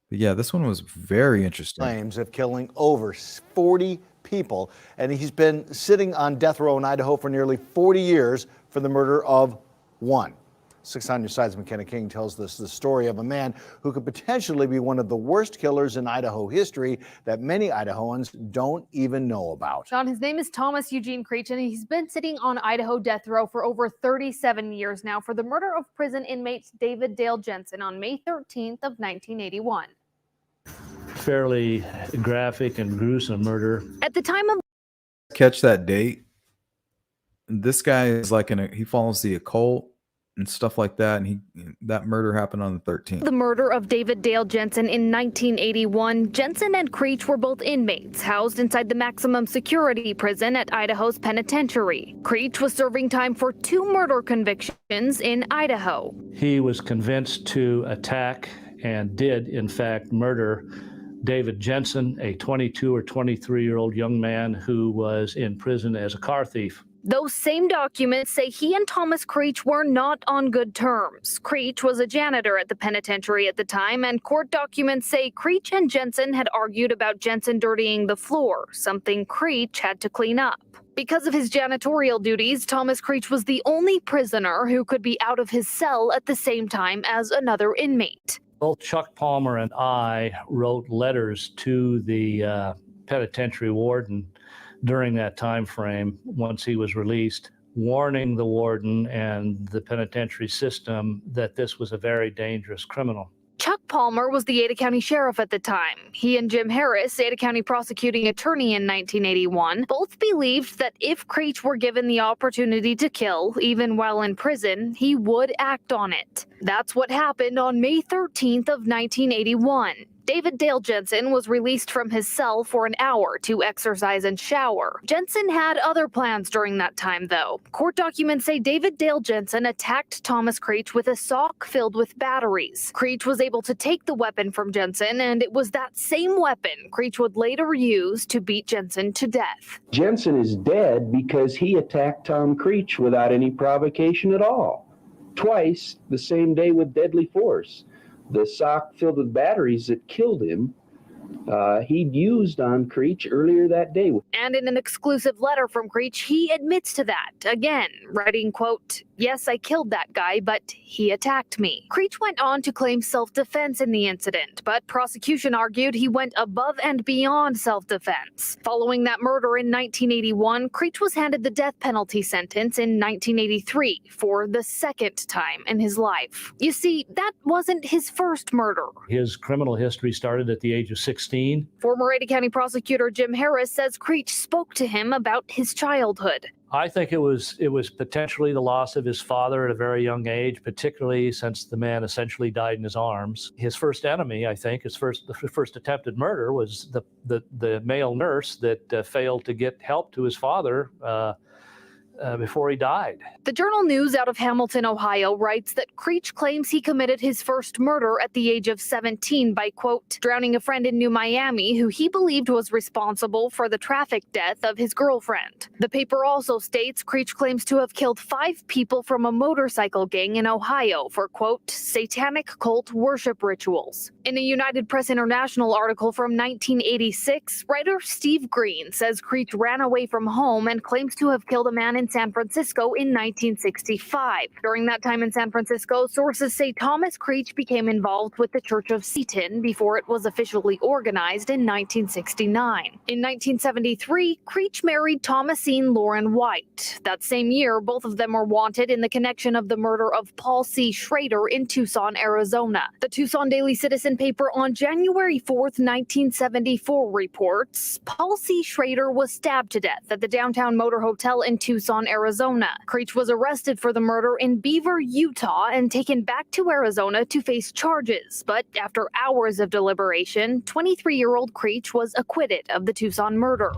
But yeah, this one was very interesting. Claims of killing over 40 people, and he's been sitting on death row in Idaho for nearly 40 years for the murder of one. 6 on Your Side's McKenna King tells us the story of a man who could potentially be one of the worst killers in Idaho history that many Idahoans don't even know about. John, his name is Thomas Eugene Creech, and he's been sitting on Idaho death row for over 37 years now for the murder of prison inmate David Dale Jensen on May 13th of 1981. Fairly graphic and gruesome murder. At the time of Catch that date. this guy is like he follows the occult and stuff like that, and that murder happened on the 13th. The murder of David Dale Jensen in 1981, Jensen and Creech were both inmates housed inside the maximum security prison at Idaho's penitentiary. Creech was serving time for 2 murder convictions in Idaho. He was convinced to attack and did, in fact, murder David Jensen, a 22 or 23-year-old young man who was in prison as a car thief. Those same documents say he and Thomas Creech were not on good terms. Creech was a janitor at the penitentiary at the time, and court documents say Creech and Jensen had argued about Jensen dirtying the floor, something Creech had to clean up. Because of his janitorial duties, Thomas Creech was the only prisoner who could be out of his cell at the same time as another inmate. Both Chuck Palmer and I wrote letters to the penitentiary warden during that time frame, once he was released, warning the warden and the penitentiary system that this was a very dangerous criminal. Chuck Palmer was the Ada County Sheriff at the time. He and Jim Harris, Ada County prosecuting attorney in 1981, both believed that if Creech were given the opportunity to kill, even while in prison, he would act on it. That's what happened on May 13th of 1981. David Dale Jensen was released from his cell for an hour to exercise and shower. Jensen had other plans during that time, though. Court documents say David Dale Jensen attacked Thomas Creech with a sock filled with batteries. Creech was able to take the weapon from Jensen, and it was that same weapon Creech would later use to beat Jensen to death. Jensen is dead because he attacked Tom Creech without any provocation at all. Twice the same day with deadly force. The sock filled with batteries that killed him, he'd used on Creech earlier that day. And in an exclusive letter from Creech, he admits to that, again, writing, quote, "Yes, I killed that guy, but he attacked me." Creech went on to claim self-defense in the incident, but prosecution argued he went above and beyond self-defense. Following that murder in 1981, Creech was handed the death penalty sentence in 1983 for the second time in his life. You see, that wasn't his first murder. His criminal history started at the age of 16. Former Ada County prosecutor Jim Harris says Creech spoke to him about his childhood. I think it was potentially the loss of his father at a very young age, particularly since the man essentially died in his arms. His first enemy, I think, the first attempted murder was the male nurse that failed to get help to his father before he died. The Journal News out of Hamilton, Ohio writes that Creech claims he committed his first murder at the age of 17 by, quote, drowning a friend in New Miami who he believed was responsible for the traffic death of his girlfriend. The paper also states Creech claims to have killed 5 people from a motorcycle gang in Ohio for, quote, satanic cult worship rituals. In a United Press International article from 1986, writer Steve Green says Creech ran away from home and claims to have killed a man in San Francisco in 1965. During that time in San Francisco, sources say Thomas Creech became involved with the Church of Satan before it was officially organized in 1969. In 1973, Creech married Thomasine Lauren White. That same year, both of them were wanted in the connection of the murder of Paul C. Schrader in Tucson, Arizona. The Tucson Daily Citizen paper on January 4th, 1974 reports Paul C. Schrader was stabbed to death at the downtown motor hotel in Tucson, Arizona. Creech was arrested for the murder in Beaver, Utah, and taken back to Arizona to face charges. But after hours of deliberation, 23-year-old Creech was acquitted of the Tucson murder.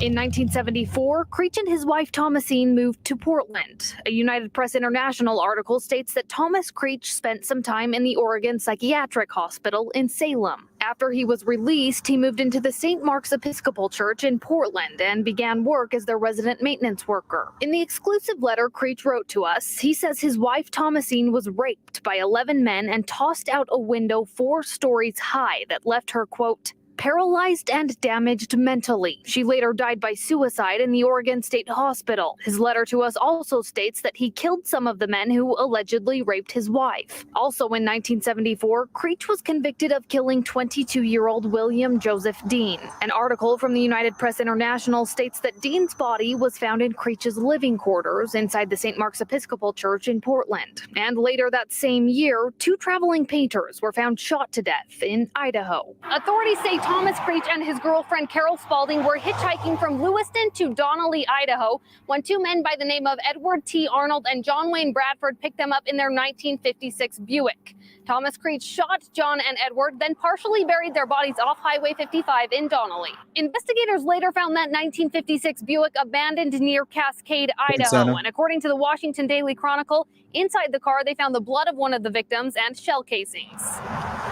In 1974, Creech and his wife Thomasine moved to Portland. A United Press International article states that Thomas Creech spent some time in the Oregon Psychiatric Hospital in Salem. After he was released, he moved into the St. Mark's Episcopal Church in Portland and began work as their resident maintenance worker. In the exclusive letter Creech wrote to us, he says his wife Thomasine was raped by 11 men and tossed out a window 4 stories high that left her, quote, paralyzed and damaged mentally. She later died by suicide in the Oregon State Hospital. His letter to us also states that he killed some of the men who allegedly raped his wife. Also in 1974, Creech was convicted of killing 22-year-old William Joseph Dean. An article from the United Press International states that Dean's body was found in Creech's living quarters inside the St. Mark's Episcopal Church in Portland. And later that same year, 2 traveling painters were found shot to death in Idaho. Authorities say Thomas Creech and his girlfriend Carol Spalding were hitchhiking from Lewiston to Donnelly, Idaho, when two men by the name of Edward T. Arnold and John Wayne Bradford picked them up in their 1956 Buick. Thomas Creech shot John and Edward, then partially buried their bodies off Highway 55 in Donnelly. Investigators later found that 1956 Buick abandoned near Cascade, Idaho, and according to the Washington Daily Chronicle, inside the car they found the blood of one of the victims and shell casings.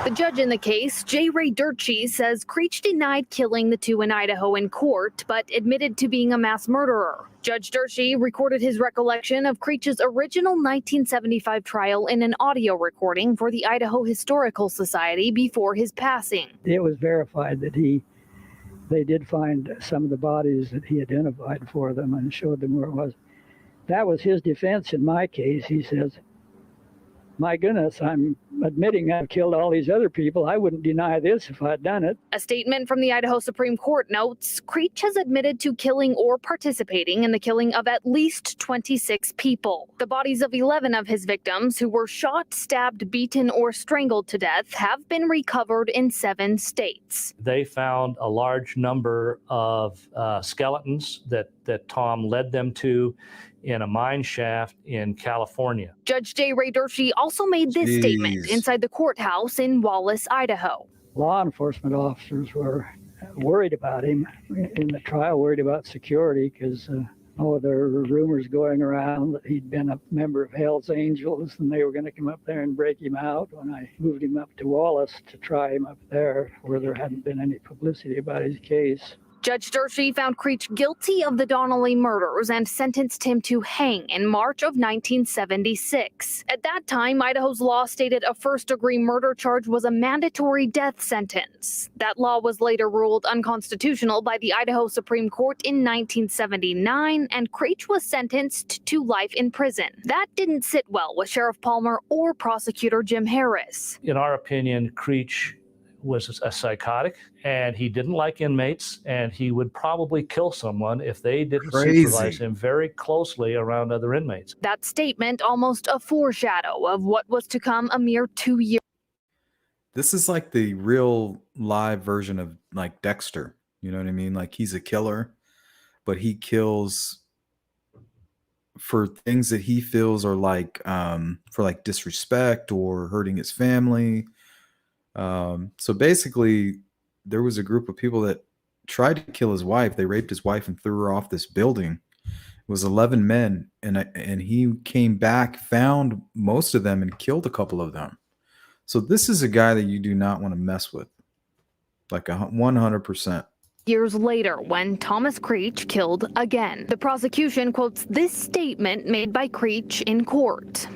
The judge in the case, J. Ray Durchie, says Creech denied killing the two in Idaho in court, but admitted to being a mass murderer. Judge Durchie recorded his recollection of Creech's original 1975 trial in an audio recording for the Idaho Historical Society before his passing. It was verified that they did find some of the bodies that he identified for them and showed them where it was. That was his defense in my case. He says, my goodness, I'm admitting I've killed all these other people. I wouldn't deny this if I'd done it. A statement from the Idaho Supreme Court notes, Creech has admitted to killing or participating in the killing of at least 26 people. The bodies of 11 of his victims, who were shot, stabbed, beaten, or strangled to death, have been recovered in 7 states. They found a large number of skeletons that Tom led them to in a mine shaft in California. Judge J. Ray Durchie also made this statement inside the courthouse in Wallace, Idaho. Law enforcement officers were worried about him in the trial, worried about security because there were rumors going around that he'd been a member of Hell's Angels and they were going to come up there and break him out. When I moved him up to Wallace to try him up there where there hadn't been any publicity about his case. Judge Durchie found Creech guilty of the Donnelly murders and sentenced him to hang in March of 1976. At that time, Idaho's law stated a first-degree murder charge was a mandatory death sentence. That law was later ruled unconstitutional by the Idaho Supreme Court in 1979, and Creech was sentenced to life in prison. That didn't sit well with Sheriff Palmer or prosecutor Jim Harris. In our opinion, Creech was a psychotic, and he didn't like inmates, and he would probably kill someone if they didn't supervise him very closely around other inmates. That statement almost a foreshadow of what was to come a mere 2 years. This is like the real live version of like Dexter. You know what I mean? Like he's a killer, but he kills for things that he feels are like for like disrespect or hurting his family. So basically there was a group of people that tried to kill his wife. They raped his wife and threw her off this building. It was 11 men, and he came back, found most of them and killed a couple of them. So this is a guy that you do not want to mess with. Like 100%. Years later, when Thomas Creech killed again. The prosecution quotes this statement made by Creech in court.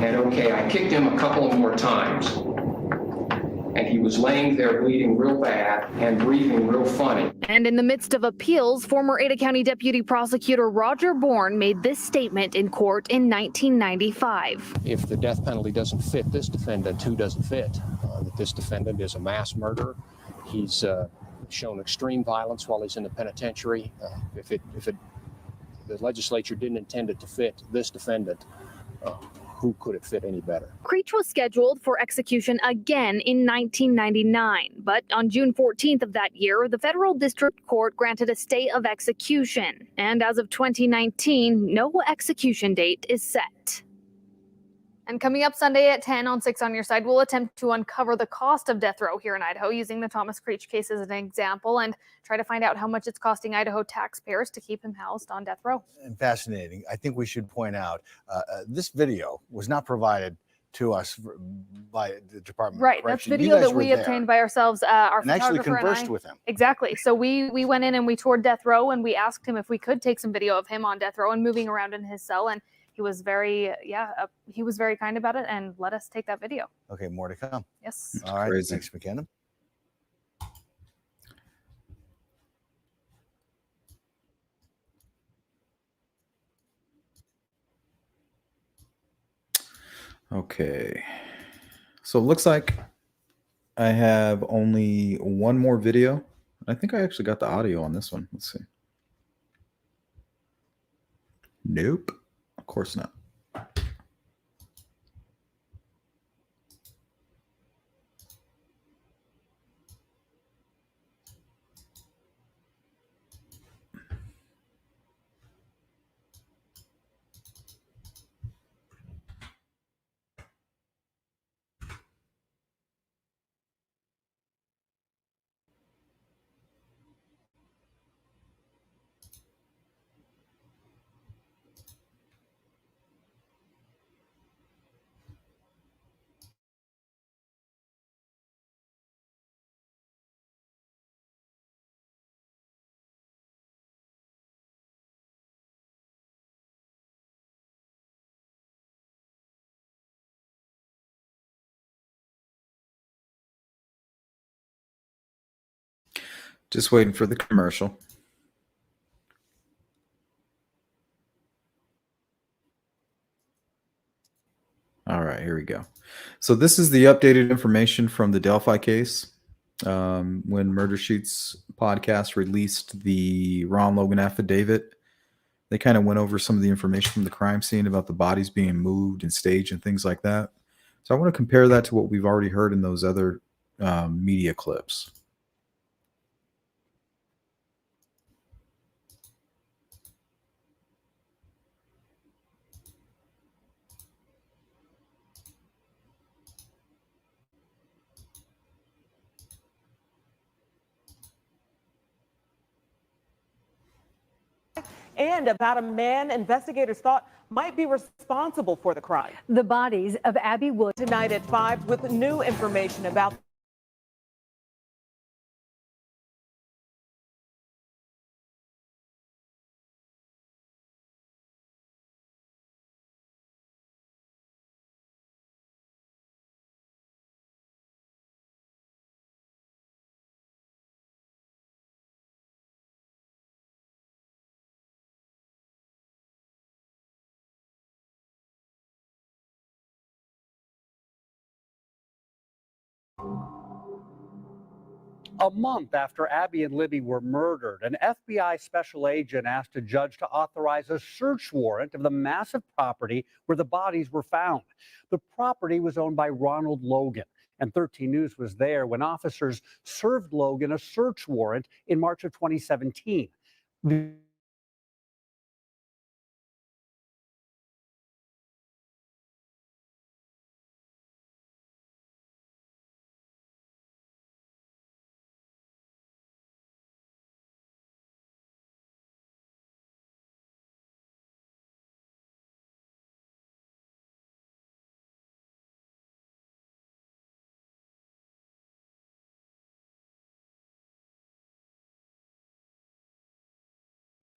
And okay, I kicked him a couple more times. And he was laying there bleeding real bad and breathing real funny. And in the midst of appeals, former Ada County Deputy Prosecutor Roger Bourne made this statement in court in 1995. If the death penalty doesn't fit this defendant, who doesn't fit? That this defendant is a mass murderer. He's shown extreme violence while he's in the penitentiary. If the legislature didn't intend it to fit this defendant, who could it fit any better? Creech was scheduled for execution again in 1999, but on June 14th of that year, the federal district court granted a stay of execution. And as of 2019, no execution date is set. And coming up Sunday at 10 on 6 on Your Side, we'll attempt to uncover the cost of death row here in Idaho using the Thomas Creech case as an example and try to find out how much it's costing Idaho taxpayers to keep him housed on death row. And fascinating. I think we should point out this video was not provided to us by the Department Right, of that's Correction. video that we obtained by ourselves. Our and actually photographer conversed and I, with him. Exactly. So we went in and we toured death row and we asked him if we could take some video of him on death row and moving around in his cell. And he was very, he was very kind about it and let us take that video. Okay, more to come. Yes. All right, crazy. thanks, McKenna. Okay. So it looks like I have only one more video. I think I actually got the audio on this one. Let's see. Nope. Of course not. Just waiting for the commercial. All right, here we go. So this is the updated information from the Delphi case. When Murder Sheets podcast released the Ron Logan affidavit, they kind of went over some of the information from the crime scene about the bodies being moved and staged and things like that. So I want to compare that to what we've already heard in those other media clips. And about a man investigators thought might be responsible for the crime. The bodies of Abby Wood. Tonight at 5 with new information about A month after Abby and Libby were murdered, an FBI special agent asked a judge to authorize a search warrant of the massive property where the bodies were found. The property was owned by Ronald Logan, and 13 News was there when officers served Logan a search warrant in March of 2017.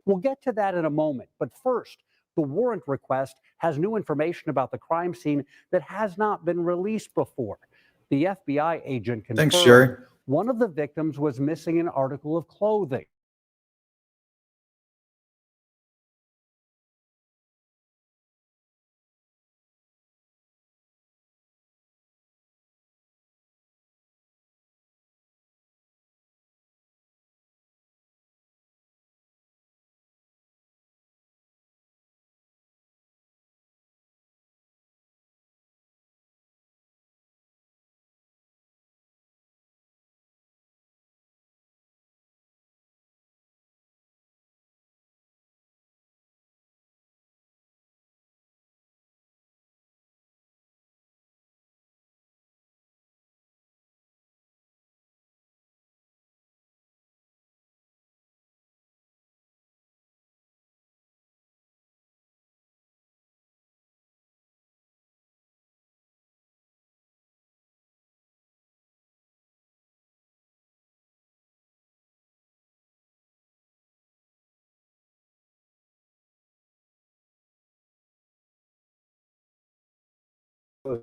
We'll get to that in a moment, but first, the warrant request has new information about the crime scene that has not been released before. The FBI agent confirmed Thanks, Sherry. one of the victims was missing an article of clothing.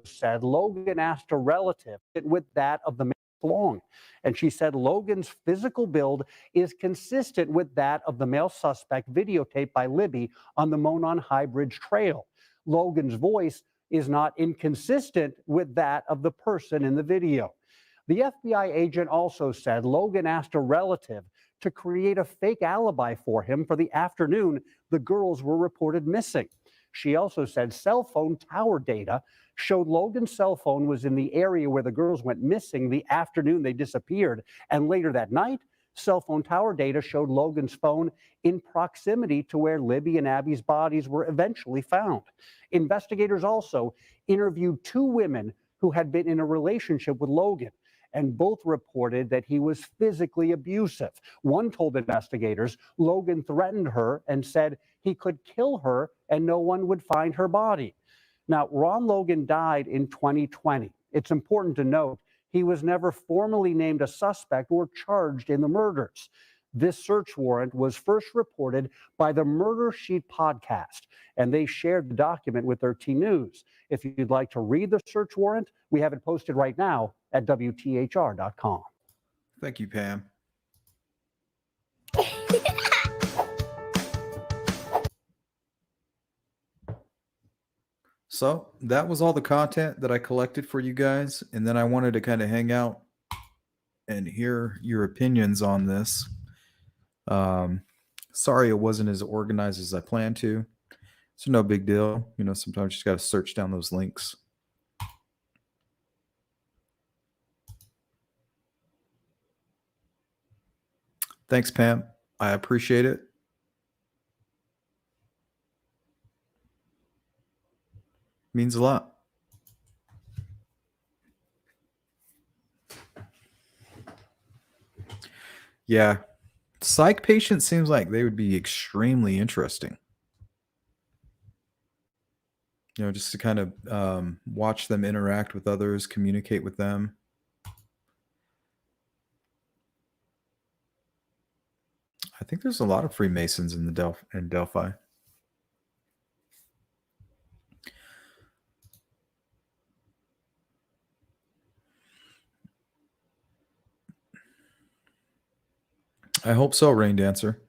Said Logan asked a relative with that of the man long, and she said Logan's physical build is consistent with that of the male suspect videotaped by Libby on the Monon High Bridge Trail. Logan's voice is not inconsistent with that of the person in the video. The FBI agent also said Logan asked a relative to create a fake alibi for him for the afternoon the girls were reported missing. She also said cell phone tower data showed Logan's cell phone was in the area where the girls went missing the afternoon they disappeared. And later that night, cell phone tower data showed Logan's phone in proximity to where Libby and Abby's bodies were eventually found. Investigators also interviewed two women who had been in a relationship with Logan, and both reported that he was physically abusive. One told investigators Logan threatened her and said he could kill her and no one would find her body. Now, Ron Logan died in 2020. It's important to note he was never formally named a suspect or charged in the murders. This search warrant was first reported by the Murder Sheet podcast, and they shared the document with 13 News. If you'd like to read the search warrant, we have it posted right now at WTHR.com. Thank you, Pam. So that was all the content that I collected for you guys. And then I wanted to kind of hang out and hear your opinions on this. Sorry it wasn't as organized as I planned to. So no big deal. You know, sometimes you just got to search down those links. Thanks, Pam. I appreciate it. Means a lot. Yeah. Psych patients seems like they would be extremely interesting. You know, just to kind of watch them interact with others, communicate with them. I think there's a lot of Freemasons in the Delphi. I hope so, Rain Dancer.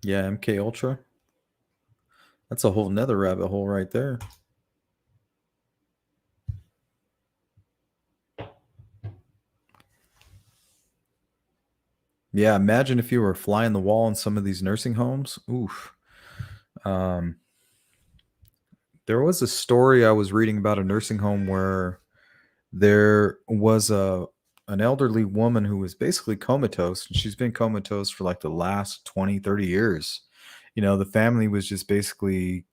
Yeah, MK Ultra. That's a whole nother rabbit hole right there. Yeah, imagine if you were flying the wall in some of these nursing homes. Oof. There was a story I was reading about a nursing home where there was an elderly woman who was basically comatose. And she's been comatose for like the last 20, 30 years. You know, the family was just basically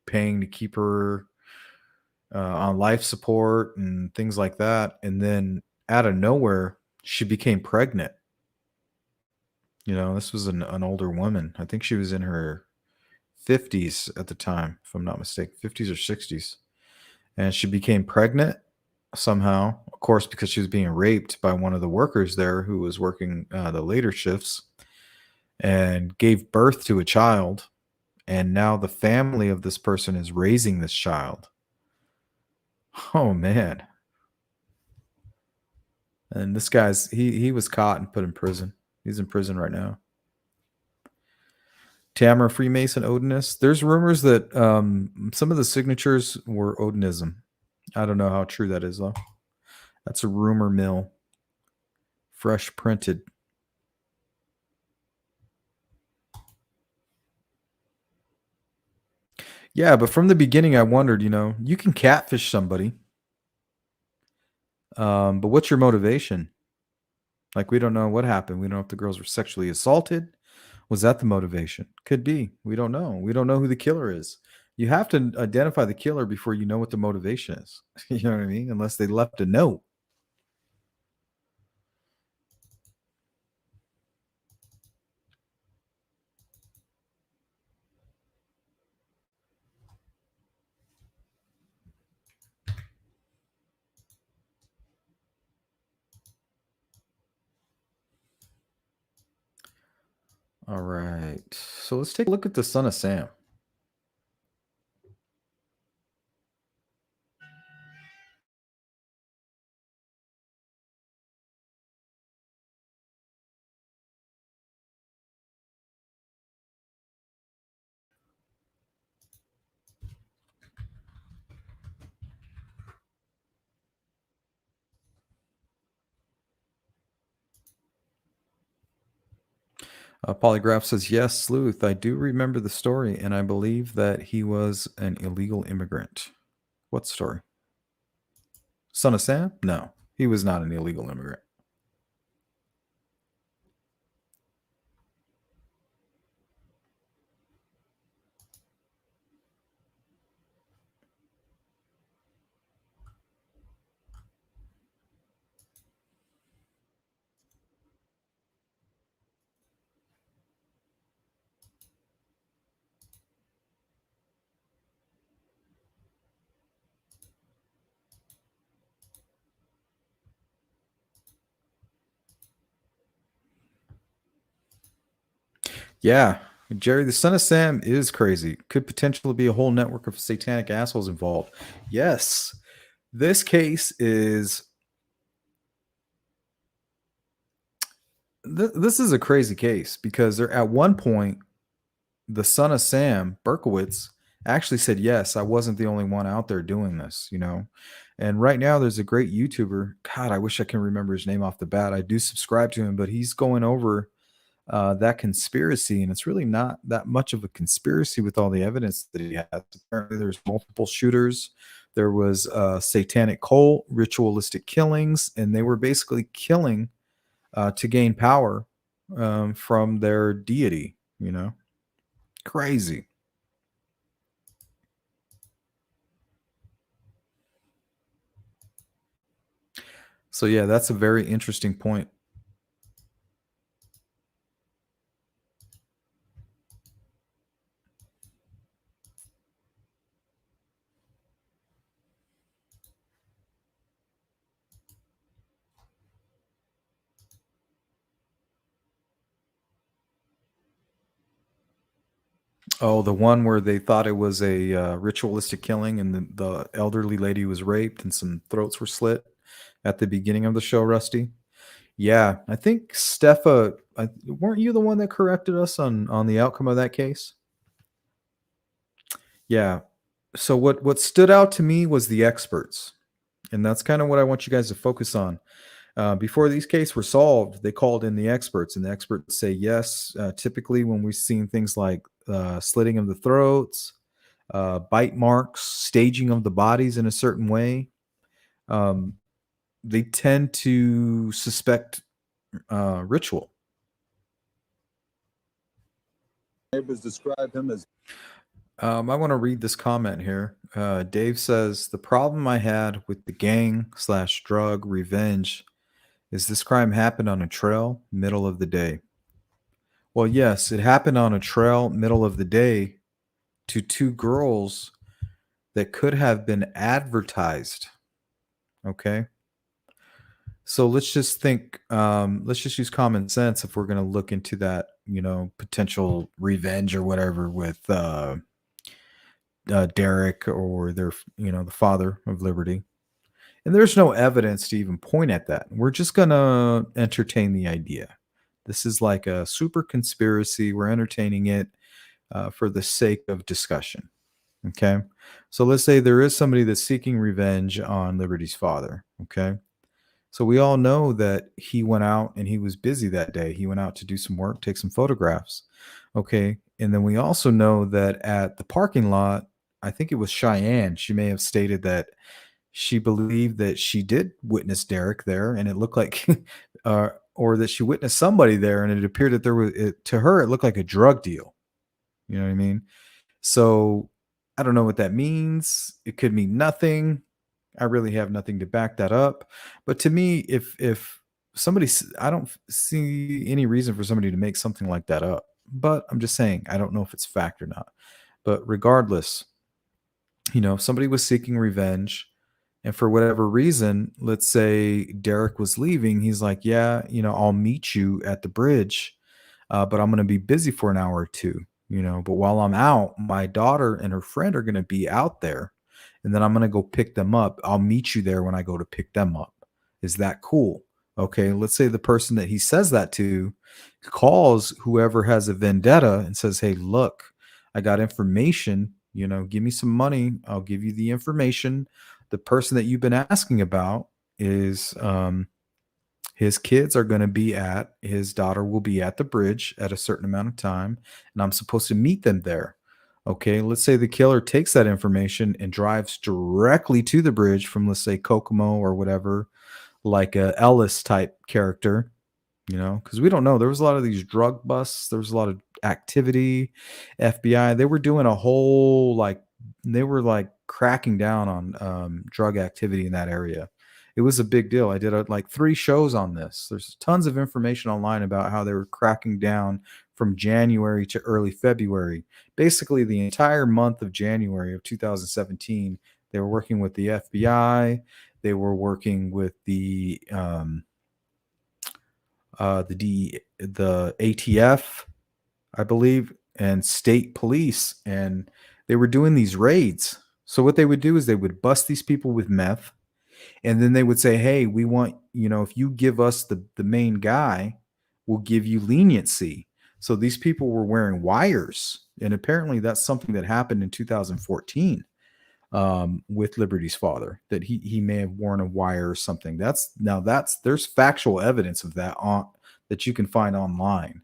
paying to keep her on life support and things like that. And then out of nowhere, she became pregnant. You know, this was an older woman. I think she was in her 50s at the time, if I'm not mistaken, 50s or 60s. And she became pregnant somehow, of course, because she was being raped by one of the workers there who was working the later shifts, and gave birth to a child. And now the family of this person is raising this child. Oh, man. And this guy's, he was caught and put in prison. He's in prison right now. Tamara Freemason Odinist. There's rumors that some of the signatures were Odinism. I don't know how true that is, though. That's a rumor mill. Fresh printed. Yeah, but from the beginning, I wondered, you know, you can catfish somebody. But what's your motivation? Like, we don't know what happened. We don't know if the girls were sexually assaulted. Was that the motivation? Could be. We don't know. We don't know who the killer is. You have to identify the killer before you know what the motivation is. You know what I mean? Unless they left a note. All right. So let's take a look at the Son of Sam. Polygraph says, yes, Sleuth, I do remember the story, and I believe that he was an illegal immigrant. What story? Son of Sam? No, he was not an illegal immigrant. Yeah, Jerry, the son of Sam is crazy. Could potentially be a whole network of satanic assholes involved. Yes. This case is. This is a crazy case because they're at one point, the son of Sam, Berkowitz, actually said, yes, I wasn't the only one out there doing this, you know. And right now, there's a great YouTuber. God, I wish I can remember his name off the bat. I do subscribe to him, but he's going over that conspiracy, and it's really not that much of a conspiracy with all the evidence that he has. Apparently, there's multiple shooters. There was a satanic cult, ritualistic killings, and they were basically killing to gain power from their deity, you know. Crazy. So yeah, that's a very interesting point. Oh, the one where they thought it was a ritualistic killing and the elderly lady was raped and some throats were slit at the beginning of the show, Rusty. Yeah, I think Stefa, weren't you the one that corrected us on the outcome of that case? Yeah. So what stood out to me was the experts, and that's kind of what I want you guys to focus on. Before these cases were solved, they called in the experts, and the experts say yes. Typically, when we've seen things like slitting of the throats, bite marks, staging of the bodies in a certain way, they tend to suspect ritual. Neighbors describe him as. I want to read this comment here. Dave says, the problem I had with the gang/drug revenge is this crime happened on a trail, middle of the day. Well, yes, it happened on a trail, middle of the day, to two girls that could have been advertised. Okay. So let's just think, let's just use common sense if we're going to look into that, you know, potential revenge or whatever with Derek or their, you know, the father of Liberty. And there's no evidence to even point at that. We're just going to entertain the idea. This is like a super conspiracy. We're entertaining it for the sake of discussion. Okay. So let's say there is somebody that's seeking revenge on Liberty's father. Okay. So we all know that he went out and he was busy that day. He went out to do some work, take some photographs. Okay. And then we also know that at the parking lot, I think it was Cheyenne, she may have stated that she believed that she did witness Derek there, and it looked like, or that she witnessed somebody there, and it appeared that there was, to her, it looked like a drug deal. You know what I mean? So I don't know what that means. It could mean nothing. I really have nothing to back that up. But to me, if somebody, I don't see any reason for somebody to make something like that up. But I'm just saying, I don't know if it's fact or not. But regardless, you know, if somebody was seeking revenge, and for whatever reason, let's say Derek was leaving, he's like, yeah, you know, I'll meet you at the bridge, but I'm going to be busy for an hour or two, you know, but while I'm out, my daughter and her friend are going to be out there, and then I'm going to go pick them up. I'll meet you there when I go to pick them up. Is that cool? Okay, let's say the person that he says that to calls whoever has a vendetta and says, hey, look, I got information, you know, give me some money. I'll give you the information. The person that you've been asking about is his kids are going to be at, his daughter will be at the bridge at a certain amount of time, and I'm supposed to meet them there. Okay, let's say the killer takes that information and drives directly to the bridge from, let's say, Kokomo or whatever, like a Ellis type character, you know, because we don't know. There was a lot of these drug busts. There was a lot of activity. FBI, they were doing a whole, like, they were like cracking down on drug activity in that area. It was a big deal. I did like 3 shows on this. There's tons of information online about how they were cracking down from January to early February. Basically, the entire month of January of 2017, they were working with the FBI. They were working with the ATF, I believe, and state police, and they were doing these raids. So what they would do is they would bust these people with meth, and then they would say, hey, we want, if you give us the main guy, we'll give you leniency. So these people were wearing wires, and apparently that's something that happened in 2014 with Liberty's father, that he may have worn a wire or something. There's factual evidence of that that you can find online.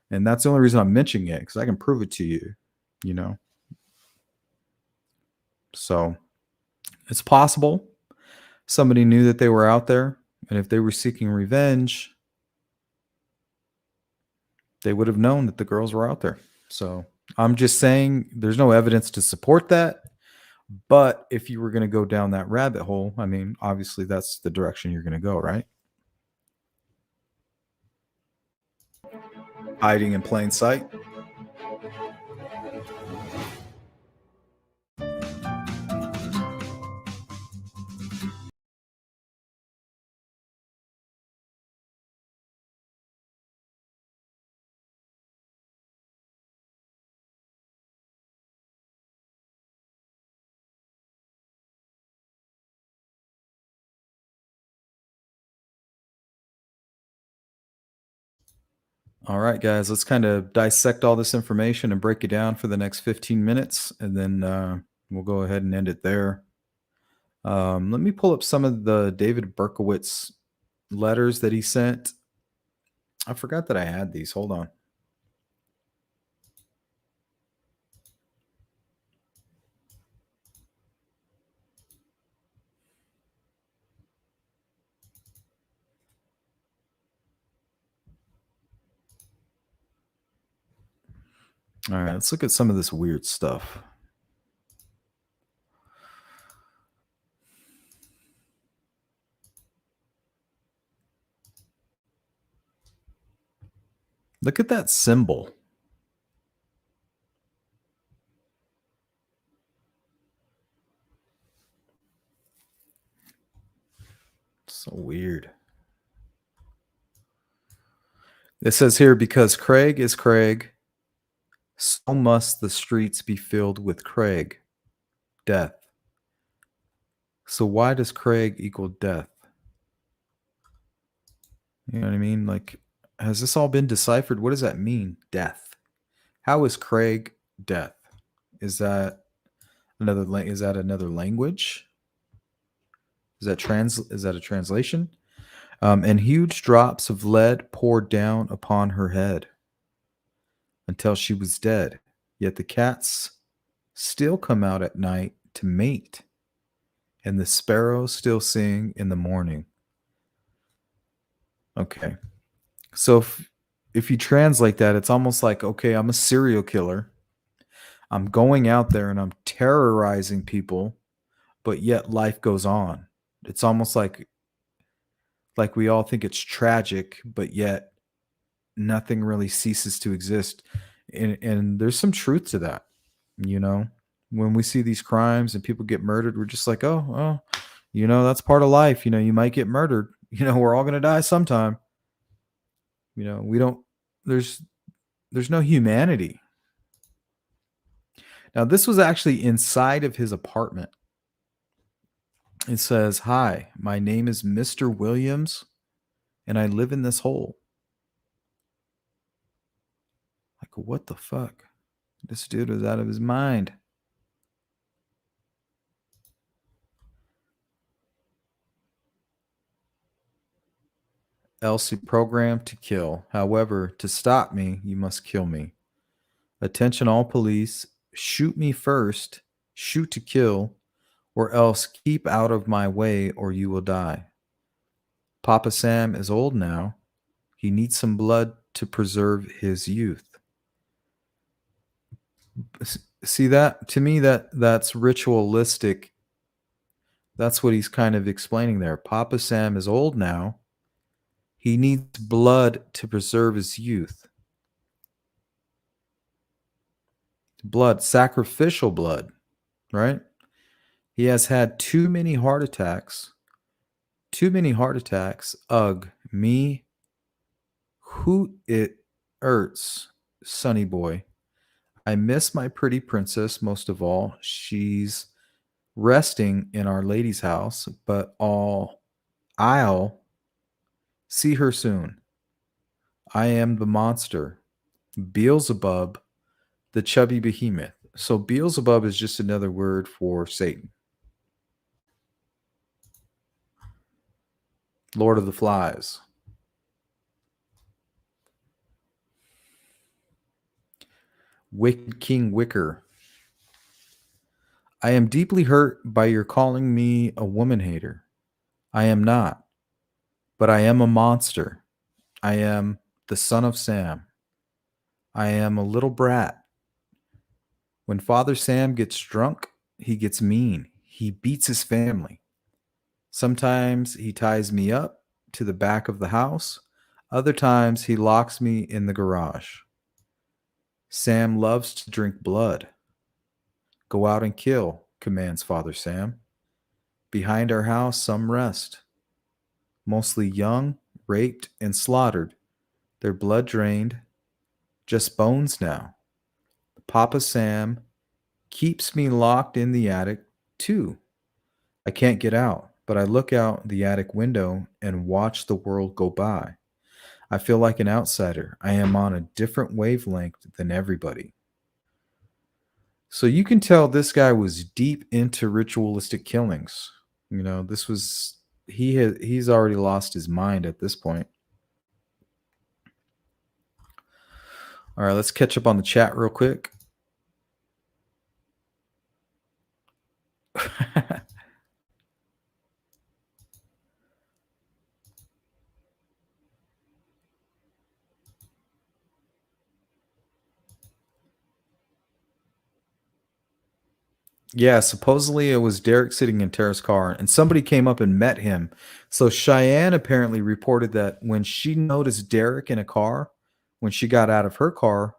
And that's the only reason I'm mentioning it, because I can prove it to you, So it's possible somebody knew that they were out there, and if they were seeking revenge, they would have known that the girls were out there. So I'm just saying there's no evidence to support that. But if you were going to go down that rabbit hole, I mean, obviously that's the direction you're going to go, right? Hiding in plain sight. All right, guys, let's kind of dissect all this information and break it down for the next 15 minutes, and then we'll go ahead and end it there. Let me pull up some of the David Berkowitz letters that he sent. I forgot that I had these. Hold on. All right, let's look at some of this weird stuff. Look at that symbol. So weird. It says here, because Craig is Craig, so must the streets be filled with Craig, death. So why does Craig equal death? You know what I mean? Like, has this all been deciphered? What does that mean, death? How is Craig death? Is that another language? Is that a translation? And huge drops of lead poured down upon her head until she was dead. Yet the cats still come out at night to mate, and the sparrows still sing in the morning. Okay. So if you translate that, it's almost like, okay, I'm a serial killer. I'm going out there and I'm terrorizing people, but yet life goes on. It's almost like we all think it's tragic, but yet nothing really ceases to exist. And there's some truth to that. When we see these crimes and people get murdered, we're just like, oh, that's part of life. You might get murdered. We're all going to die sometime. There's no humanity. Now, this was actually inside of his apartment. It says, "Hi, my name is Mr. Williams, and I live in this hole." Like, what the fuck? This dude is out of his mind. Elsie programmed to kill. However, to stop me, you must kill me. Attention all police. Shoot me first. Shoot to kill. Or else keep out of my way or you will die. Papa Sam is old now. He needs some blood to preserve his youth. See that? To me, that's ritualistic. That's what he's kind of explaining there. Papa Sam is old now. He needs blood to preserve his youth. Blood, sacrificial blood, right? He has had too many heart attacks. Too many heart attacks. Ugh, me. Who it hurts, sonny boy. I miss my pretty princess most of all. She's resting in Our Lady's house, but I'll see her soon. I am the monster, Beelzebub, the chubby behemoth. So Beelzebub is just another word for Satan. Lord of the Flies. Wicked King Wicker. I am deeply hurt by your calling me a woman hater. I am not, but I am a monster. I am the son of Sam. I am a little brat. When Father Sam gets drunk, he gets mean. He beats his family. Sometimes he ties me up to the back of the house. Other times he locks me in the garage. Sam loves to drink blood. Go out and kill, commands Father Sam. Behind our house, some rest. Mostly young, raped, and slaughtered. Their blood drained. Just bones now. Papa Sam keeps me locked in the attic, too. I can't get out, but I look out the attic window and watch the world go by. I feel like an outsider. I am on a different wavelength than everybody. So you can tell this guy was deep into ritualistic killings. You know, this was he's already lost his mind at this point. All right, let's catch up on the chat real quick. Yeah, supposedly it was Derek sitting in Tara's car and somebody came up and met him. So Cheyenne apparently reported that when she noticed Derek in a car, when she got out of her car,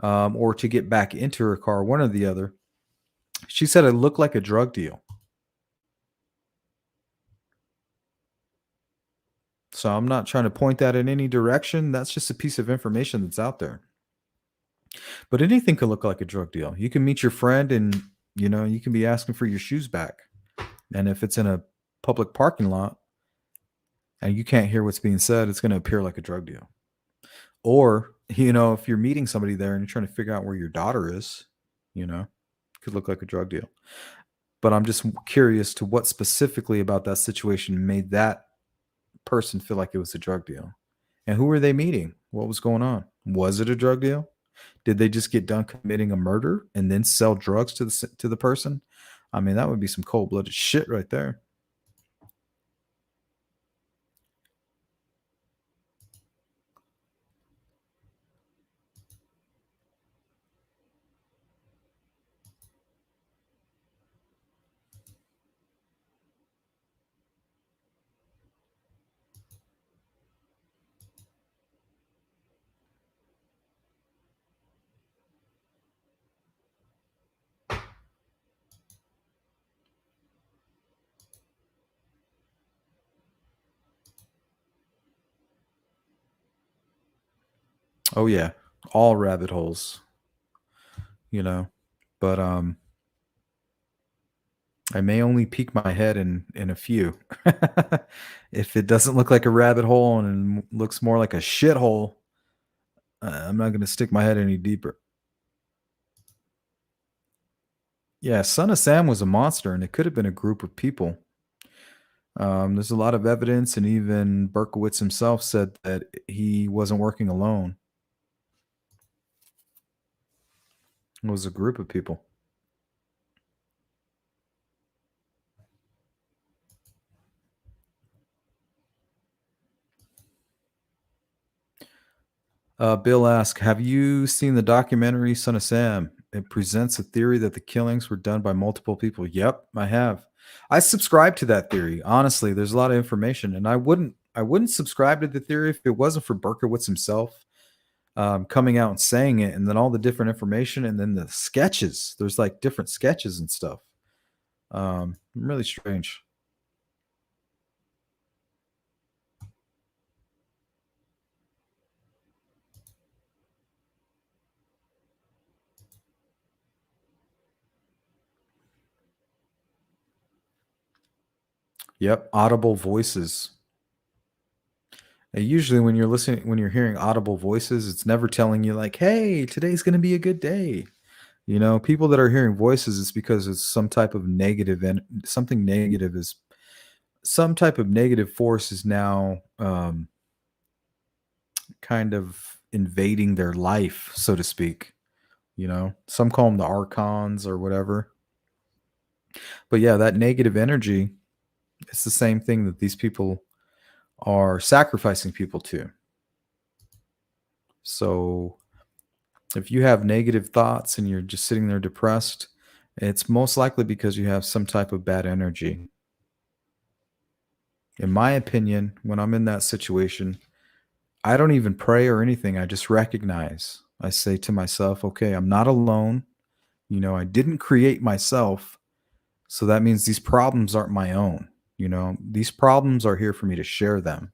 or to get back into her car, one or the other, she said it looked like a drug deal. So I'm not trying to point that in any direction. That's just a piece of information that's out there. But anything could look like a drug deal. You can meet your friend and, you know, you can be asking for your shoes back. And if it's in a public parking lot and you can't hear what's being said, it's going to appear like a drug deal. Or, you know, if you're meeting somebody there and you're trying to figure out where your daughter is, you know, it could look like a drug deal. But I'm just curious to what specifically about that situation made that person feel like it was a drug deal. And who were they meeting? What was going on? Was it a drug deal? Did they just get done committing a murder and then sell drugs to the person? I mean, that would be some cold-blooded shit right there. Oh yeah, all rabbit holes, you know. But I may only peek my head in a few. If it doesn't look like a rabbit hole and looks more like a shithole, I'm not going to stick my head any deeper. Yeah, Son of Sam was a monster, and it could have been a group of people. There's a lot of evidence, and even Berkowitz himself said that he wasn't working alone. It was a group of people. Bill asks, have you seen the documentary Son of Sam? It presents a theory that the killings were done by multiple people. Yep, I have. I subscribe to that theory. Honestly, there's a lot of information, and I wouldn't subscribe to the theory if it wasn't for Berkowitz himself coming out and saying it, and then all the different information, and then the sketches. There's like different sketches and stuff. Really strange. Yep, audible voices. And usually when you're hearing audible voices, it's never telling you like, "Hey, today's going to be a good day." You know, people that are hearing voices, it's because it's some type of negative, and something negative is some type of negative force is now kind of invading their life, so to speak. You know, some call them the archons or whatever. But yeah, that negative energy, it's the same thing that these people are sacrificing people to. So if you have negative thoughts and you're just sitting there depressed, it's most likely because you have some type of bad energy. In my opinion, when I'm in that situation, I don't even pray or anything. I just recognize. I say to myself, okay, I'm not alone. You know, I didn't create myself. So that means these problems aren't my own. You know, these problems are here for me to share them.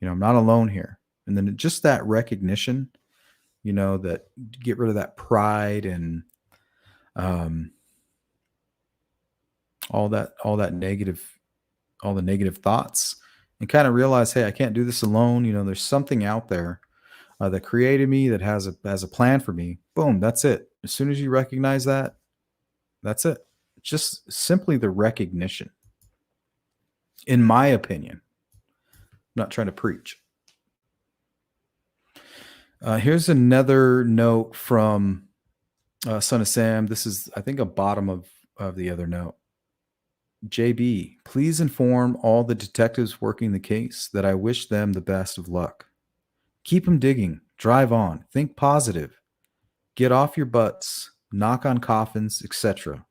You know, I'm not alone here. And then just that recognition, you know, that get rid of that pride and all the negative thoughts, and kind of realize, hey, I can't do this alone. You know, there's something out there that created me, that has a plan for me. Boom, that's it. As soon as you recognize that, that's it. Just simply the recognition. In my opinion, I'm not trying to preach. Here's another note from Son of Sam. This is, I think, a bottom of the other note. JB, please inform all the detectives working the case that I wish them the best of luck. Keep them digging. Drive on. Think positive. Get off your butts. Knock on coffins, etc.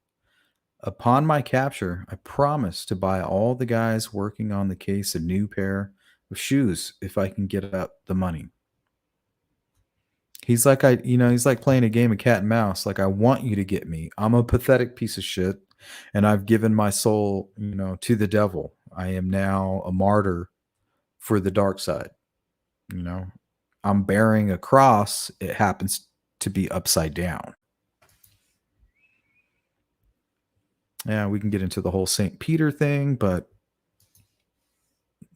Upon my capture, I promise to buy all the guys working on the case a new pair of shoes if I can get up the money. He's like, he's like playing a game of cat and mouse. Like, I want you to get me. I'm a pathetic piece of shit, and I've given my soul, to the devil. I am now a martyr for the dark side. You know, I'm bearing a cross. It happens to be upside down. Yeah, we can get into the whole St. Peter thing, but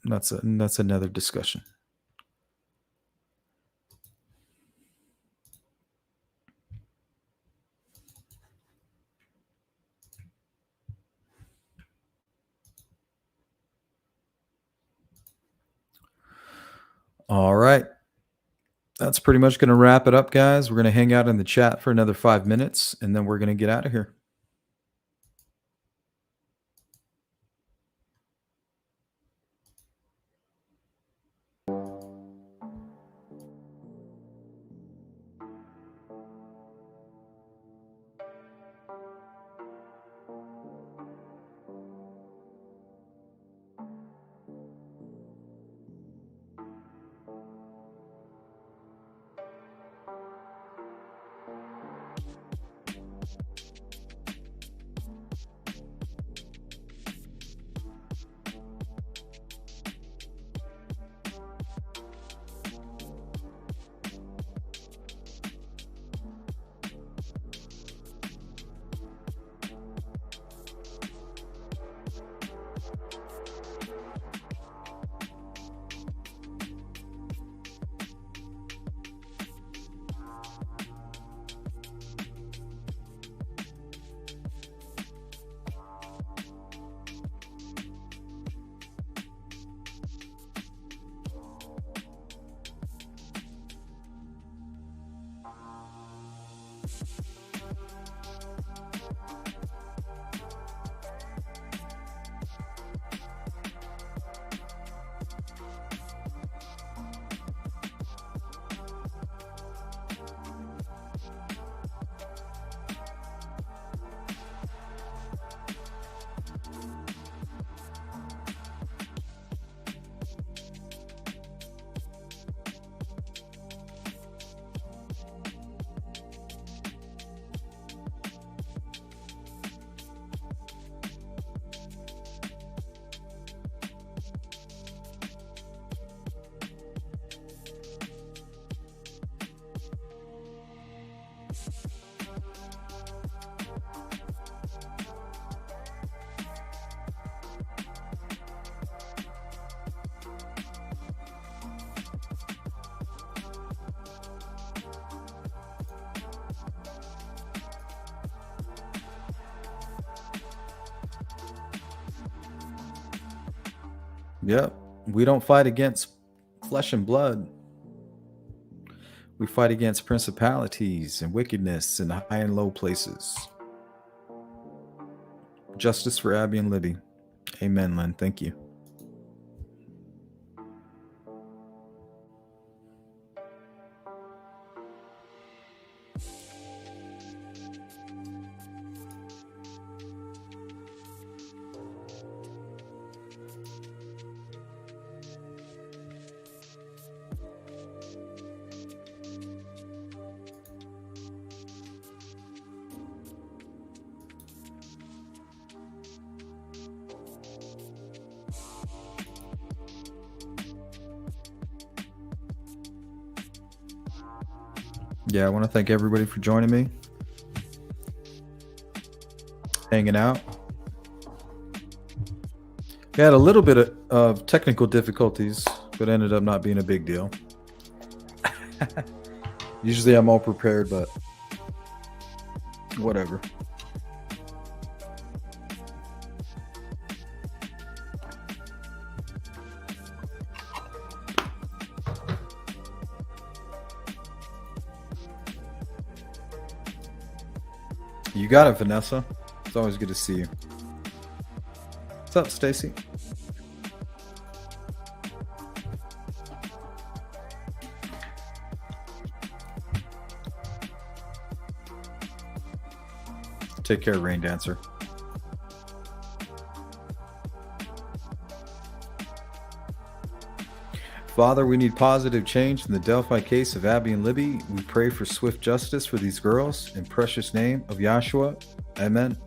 that's another discussion. All right. That's pretty much going to wrap it up, guys. We're going to hang out in the chat for another 5 minutes, and then we're going to get out of here. Yep. We don't fight against flesh and blood. We fight against principalities and wickedness in high and low places. Justice for Abby and Libby. Amen, Lynn. Thank you. Yeah, I want to thank everybody for joining me, hanging out. We had a little bit of technical difficulties, but ended up not being a big deal. Usually I'm all prepared, but whatever. You got it, Vanessa. It's always good to see you. What's up, Stacy? Take care, Rain Dancer. Father, we need positive change in the Delphi case of Abby and Libby. We pray for swift justice for these girls. In precious name of Yahshua. Amen.